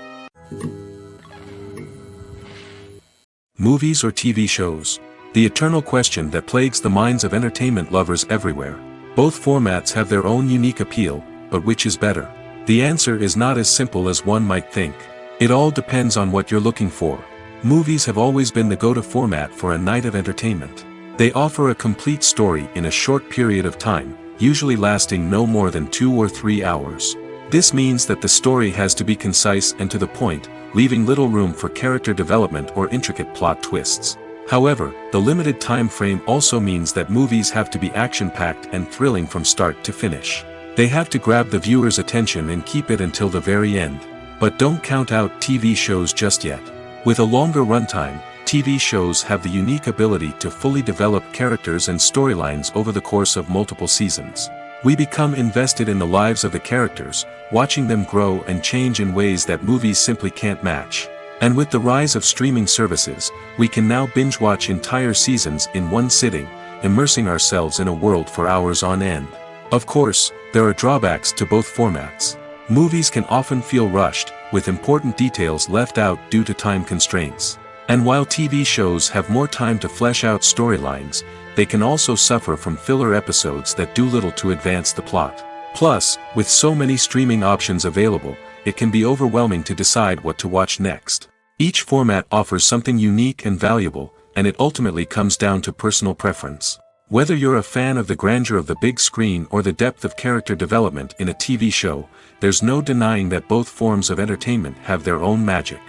Movies or TV shows? The eternal question that plagues the minds of entertainment lovers everywhere. Both formats have their own unique appeal, but which is better? The answer is not as simple as one might think. It all depends on what you're looking for. Movies have always been the go-to format for a night of entertainment. They offer a complete story in a short period of time, usually lasting no more than 2 or 3 hours. This means that the story has to be concise and to the point, leaving little room for character development or intricate plot twists. However, the limited time frame also means that movies have to be action-packed and thrilling from start to finish. They have to grab the viewer's attention and keep it until the very end. But don't count out TV shows just yet. With a longer runtime, TV shows have the unique ability to fully develop characters and storylines over the course of multiple seasons. We become invested in the lives of the characters, watching them grow and change in ways that movies simply can't match. And with the rise of streaming services, we can now binge-watch entire seasons in one sitting, immersing ourselves in a world for hours on end. Of course, there are drawbacks to both formats. Movies can often feel rushed, with important details left out due to time constraints. And while TV shows have more time to flesh out storylines, they can also suffer from filler episodes that do little to advance the plot. Plus, with so many streaming options available, it can be overwhelming to decide what to watch next. Each format offers something unique and valuable, and it ultimately comes down to personal preference. Whether you're a fan of the grandeur of the big screen or the depth of character development in a TV show, there's no denying that both forms of entertainment have their own magic.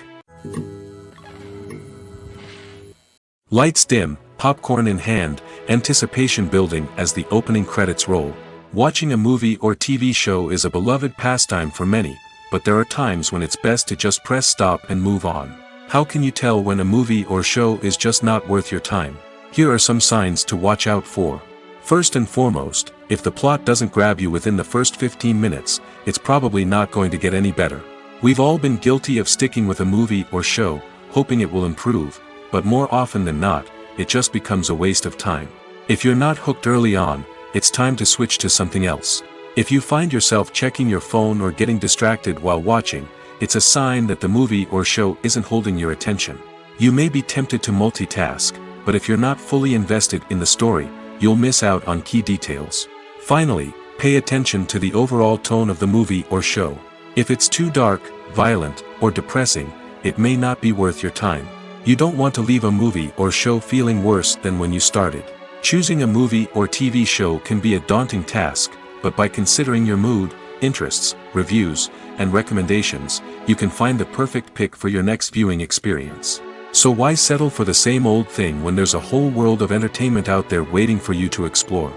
Lights dim, popcorn in hand, anticipation building as the opening credits roll. Watching a movie or TV show is a beloved pastime for many, but there are times when it's best to just press stop and move on. How can you tell when a movie or show is just not worth your time? Here are some signs to watch out for. First and foremost, if the plot doesn't grab you within the first 15 minutes, it's probably not going to get any better. We've all been guilty of sticking with a movie or show, hoping it will improve, but more often than not, it just becomes a waste of time. If you're not hooked early on, it's time to switch to something else. If you find yourself checking your phone or getting distracted while watching, it's a sign that the movie or show isn't holding your attention. You may be tempted to multitask, but if you're not fully invested in the story, you'll miss out on key details. Finally, pay attention to the overall tone of the movie or show. If it's too dark, violent, or depressing, it may not be worth your time. You don't want to leave a movie or show feeling worse than when you started. Choosing a movie or TV show can be a daunting task, but by considering your mood, interests, reviews, and recommendations, you can find the perfect pick for your next viewing experience. So why settle for the same old thing when there's a whole world of entertainment out there waiting for you to explore?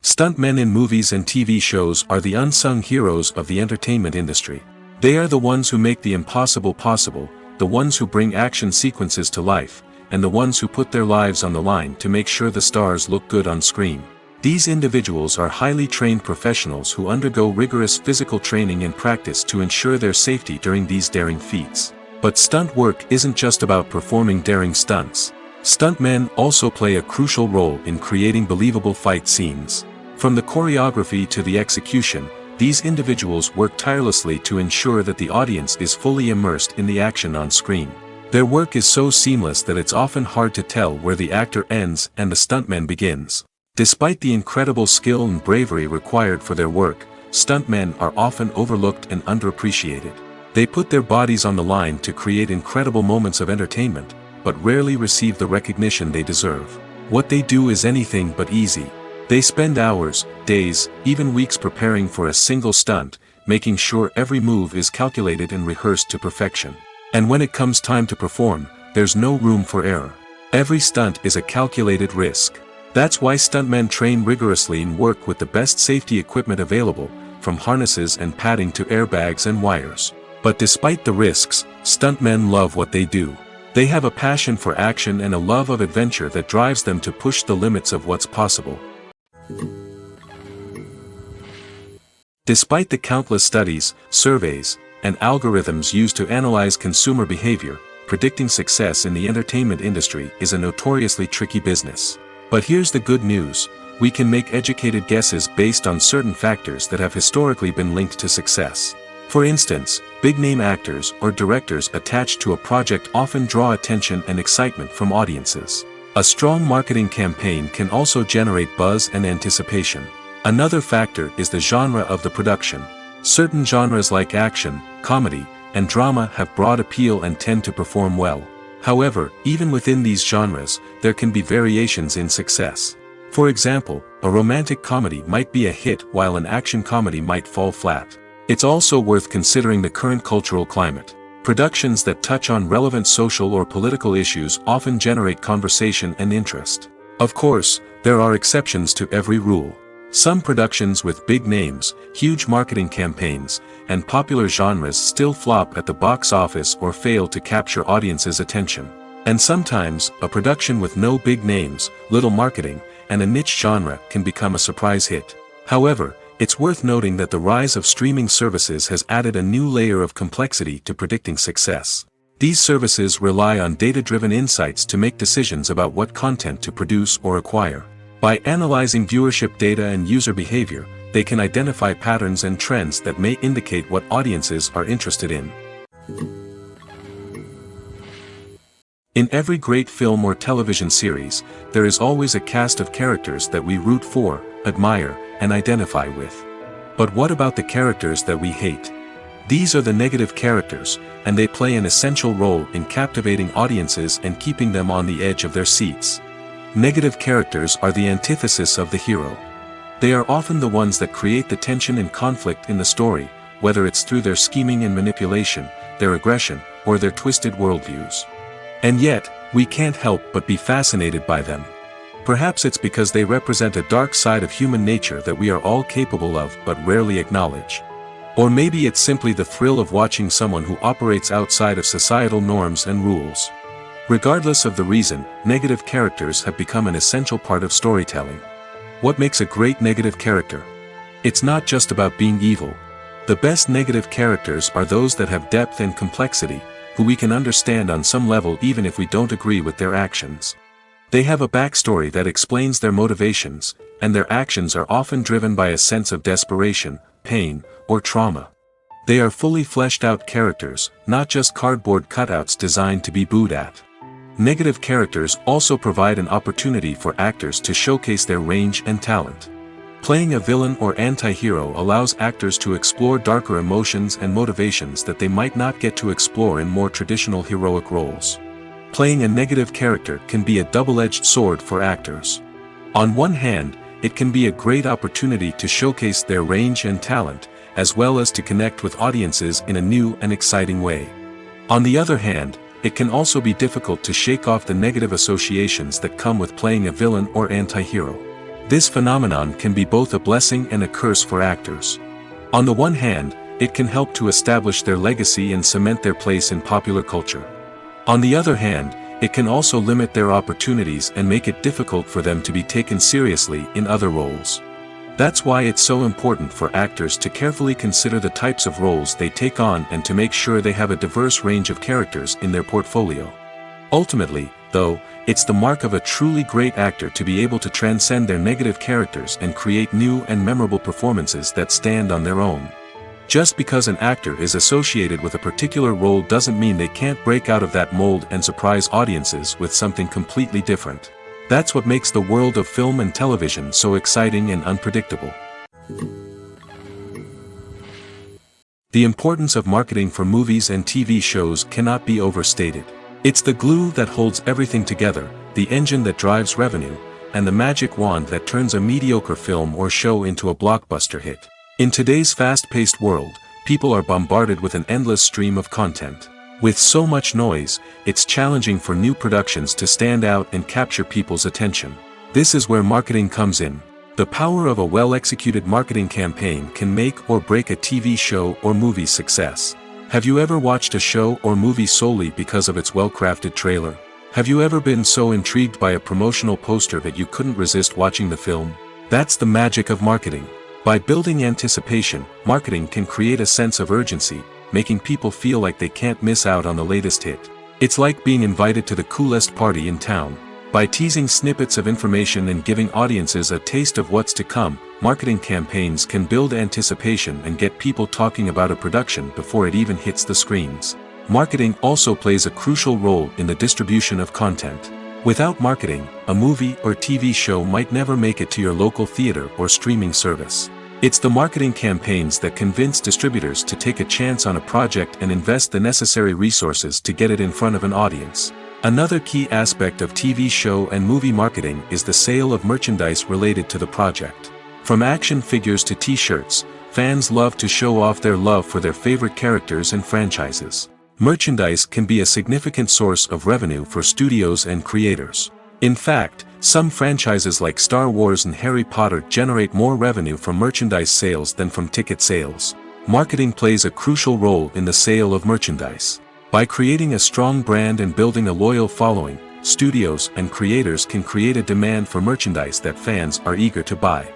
Stuntmen in movies and TV shows are the unsung heroes of the entertainment industry. They are the ones who make the impossible possible, the ones who bring action sequences to life, and the ones who put their lives on the line to make sure the stars look good on screen. These individuals are highly trained professionals who undergo rigorous physical training and practice to ensure their safety during these daring feats. But stunt work isn't just about performing daring stunts. Stuntmen also play a crucial role in creating believable fight scenes. From the choreography to the execution, these individuals work tirelessly to ensure that the audience is fully immersed in the action on screen. Their work is so seamless that it's often hard to tell where the actor ends and the stuntman begins. Despite the incredible skill and bravery required for their work, stuntmen are often overlooked and underappreciated. They put their bodies on the line to create incredible moments of entertainment, but rarely receive the recognition they deserve. What they do is anything but easy. They spend hours, days, even weeks preparing for a single stunt, making sure every move is calculated and rehearsed to perfection. And when it comes time to perform, there's no room for error. Every stunt is a calculated risk. That's why stuntmen train rigorously and work with the best safety equipment available, from harnesses and padding to airbags and wires. But despite the risks, stuntmen love what they do. They have a passion for action and a love of adventure that drives them to push the limits of what's possible. Despite the countless studies, surveys, and algorithms used to analyze consumer behavior, predicting success in the entertainment industry is a notoriously tricky business. But here's the good news: we can make educated guesses based on certain factors that have historically been linked to success. For instance, big-name actors or directors attached to a project often draw attention and excitement from audiences. A strong marketing campaign can also generate buzz and anticipation. Another factor is the genre of the production. Certain genres like action, comedy, and drama have broad appeal and tend to perform well. However, even within these genres, there can be variations in success. For example, a romantic comedy might be a hit while an action comedy might fall flat. It's also worth considering the current cultural climate. Productions that touch on relevant social or political issues often generate conversation and interest. Of course, there are exceptions to every rule. Some productions with big names, huge marketing campaigns, and popular genres still flop at the box office or fail to capture audiences' attention. And sometimes, a production with no big names, little marketing, and a niche genre can become a surprise hit. However, it's worth noting that the rise of streaming services has added a new layer of complexity to predicting success. These services rely on data-driven insights to make decisions about what content to produce or acquire. By analyzing viewership data and user behavior, they can identify patterns and trends that may indicate what audiences are interested in. In every great film or television series, there is always a cast of characters that we root for, admire, and identify with. But what about the characters that we hate? These are the negative characters, and they play an essential role in captivating audiences and keeping them on the edge of their seats. Negative characters are the antithesis of the hero. They are often the ones that create the tension and conflict in the story, whether it's through their scheming and manipulation, their aggression, or their twisted worldviews. And yet, we can't help but be fascinated by them. Perhaps it's because they represent a dark side of human nature that we are all capable of but rarely acknowledge. Or maybe it's simply the thrill of watching someone who operates outside of societal norms and rules. Regardless of the reason, negative characters have become an essential part of storytelling. What makes a great negative character? It's not just about being evil. The best negative characters are those that have depth and complexity, who we can understand on some level even if we don't agree with their actions. They have a backstory that explains their motivations, and their actions are often driven by a sense of desperation, pain, or trauma. They are fully fleshed out characters, not just cardboard cutouts designed to be booed at. Negative characters also provide an opportunity for actors to showcase their range and talent. Playing a villain or anti-hero allows actors to explore darker emotions and motivations that they might not get to explore in more traditional heroic roles. Playing a negative character can be a double-edged sword for actors. On one hand, it can be a great opportunity to showcase their range and talent, as well as to connect with audiences in a new and exciting way. On the other hand, it can also be difficult to shake off the negative associations that come with playing a villain or anti-hero. This phenomenon can be both a blessing and a curse for actors. On the one hand, it can help to establish their legacy and cement their place in popular culture. On the other hand, it can also limit their opportunities and make it difficult for them to be taken seriously in other roles. That's why it's so important for actors to carefully consider the types of roles they take on and to make sure they have a diverse range of characters in their portfolio. Ultimately, though, it's the mark of a truly great actor to be able to transcend their negative characters and create new and memorable performances that stand on their own. Just because an actor is associated with a particular role doesn't mean they can't break out of that mold and surprise audiences with something completely different. That's what makes the world of film and television so exciting and unpredictable. The importance of marketing for movies and TV shows cannot be overstated. It's the glue that holds everything together, the engine that drives revenue, and the magic wand that turns a mediocre film or show into a blockbuster hit. In today's fast-paced world, people are bombarded with an endless stream of content. With so much noise, it's challenging for new productions to stand out and capture people's attention. This is where marketing comes in. The power of a well-executed marketing campaign can make or break a TV show or movie's success. Have you ever watched a show or movie solely because of its well-crafted trailer? Have you ever been so intrigued by a promotional poster that you couldn't resist watching the film? That's the magic of marketing. By building anticipation, marketing can create a sense of urgency, making people feel like they can't miss out on the latest hit. It's like being invited to the coolest party in town. By teasing snippets of information and giving audiences a taste of what's to come, marketing campaigns can build anticipation and get people talking about a production before it even hits the screens. Marketing also plays a crucial role in the distribution of content. Without marketing, a movie or TV show might never make it to your local theater or streaming service. It's the marketing campaigns that convince distributors to take a chance on a project and invest the necessary resources to get it in front of an audience. Another key aspect of TV show and movie marketing is the sale of merchandise related to the project. From action figures to t-shirts, fans love to show off their love for their favorite characters and franchises. Merchandise can be a significant source of revenue for studios and creators. In fact, some franchises like Star Wars and Harry Potter generate more revenue from merchandise sales than from ticket sales. Marketing plays a crucial role in the sale of merchandise. By creating a strong brand and building a loyal following, studios and creators can create a demand for merchandise that fans are eager to buy.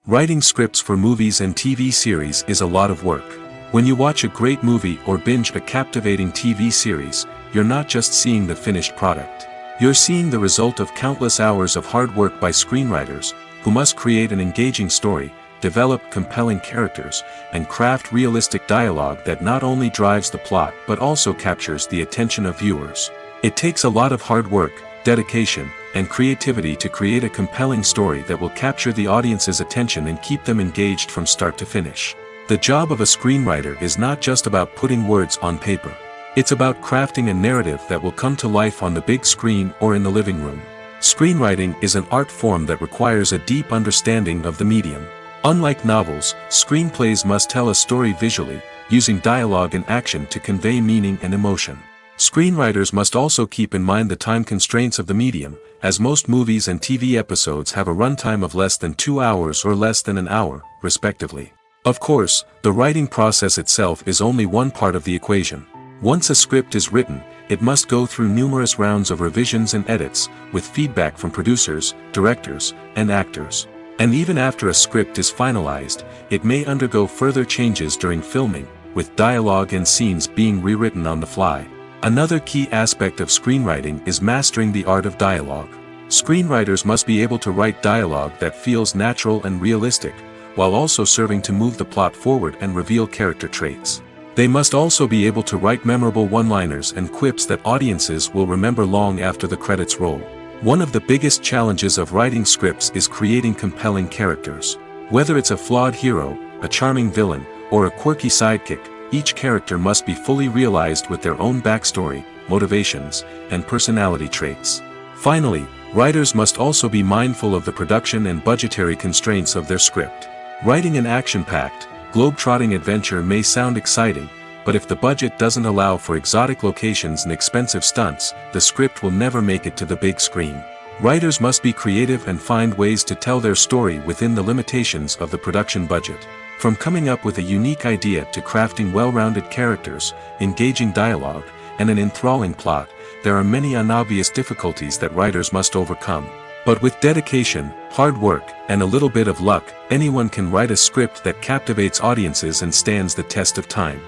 Writing scripts for movies and TV series is a lot of work. When you watch a great movie or binge a captivating TV series, you're not just seeing the finished product. You're seeing the result of countless hours of hard work by screenwriters, who must create an engaging story, develop compelling characters, and craft realistic dialogue that not only drives the plot but also captures the attention of viewers. It takes a lot of hard work, dedication, and creativity to create a compelling story that will capture the audience's attention and keep them engaged from start to finish. The job of a screenwriter is not just about putting words on paper. It's about crafting a narrative that will come to life on the big screen or in the living room. Screenwriting is an art form that requires a deep understanding of the medium. Unlike novels, screenplays must tell a story visually, using dialogue and action to convey meaning and emotion. Screenwriters must also keep in mind the time constraints of the medium, as most movies and TV episodes have a runtime of less than 2 hours or less than an hour, respectively. Of course, the writing process itself is only one part of the equation. Once a script is written, it must go through numerous rounds of revisions and edits, with feedback from producers, directors, and actors. And even after a script is finalized, it may undergo further changes during filming, with dialogue and scenes being rewritten on the fly. Another key aspect of screenwriting is mastering the art of dialogue. Screenwriters must be able to write dialogue that feels natural and realistic, while also serving to move the plot forward and reveal character traits. They must also be able to write memorable one-liners and quips that audiences will remember long after the credits roll. One of the biggest challenges of writing scripts is creating compelling characters. Whether it's a flawed hero, a charming villain, or a quirky sidekick, each character must be fully realized with their own backstory, motivations, and personality traits. Finally, writers must also be mindful of the production and budgetary constraints of their script. Writing an action-packed, globe-trotting adventure may sound exciting, but if the budget doesn't allow for exotic locations and expensive stunts, the script will never make it to the big screen. Writers must be creative and find ways to tell their story within the limitations of the production budget. From coming up with a unique idea to crafting well-rounded characters, engaging dialogue, and an enthralling plot, there are many unobvious difficulties that writers must overcome. But with dedication, hard work, and a little bit of luck, anyone can write a script that captivates audiences and stands the test of time.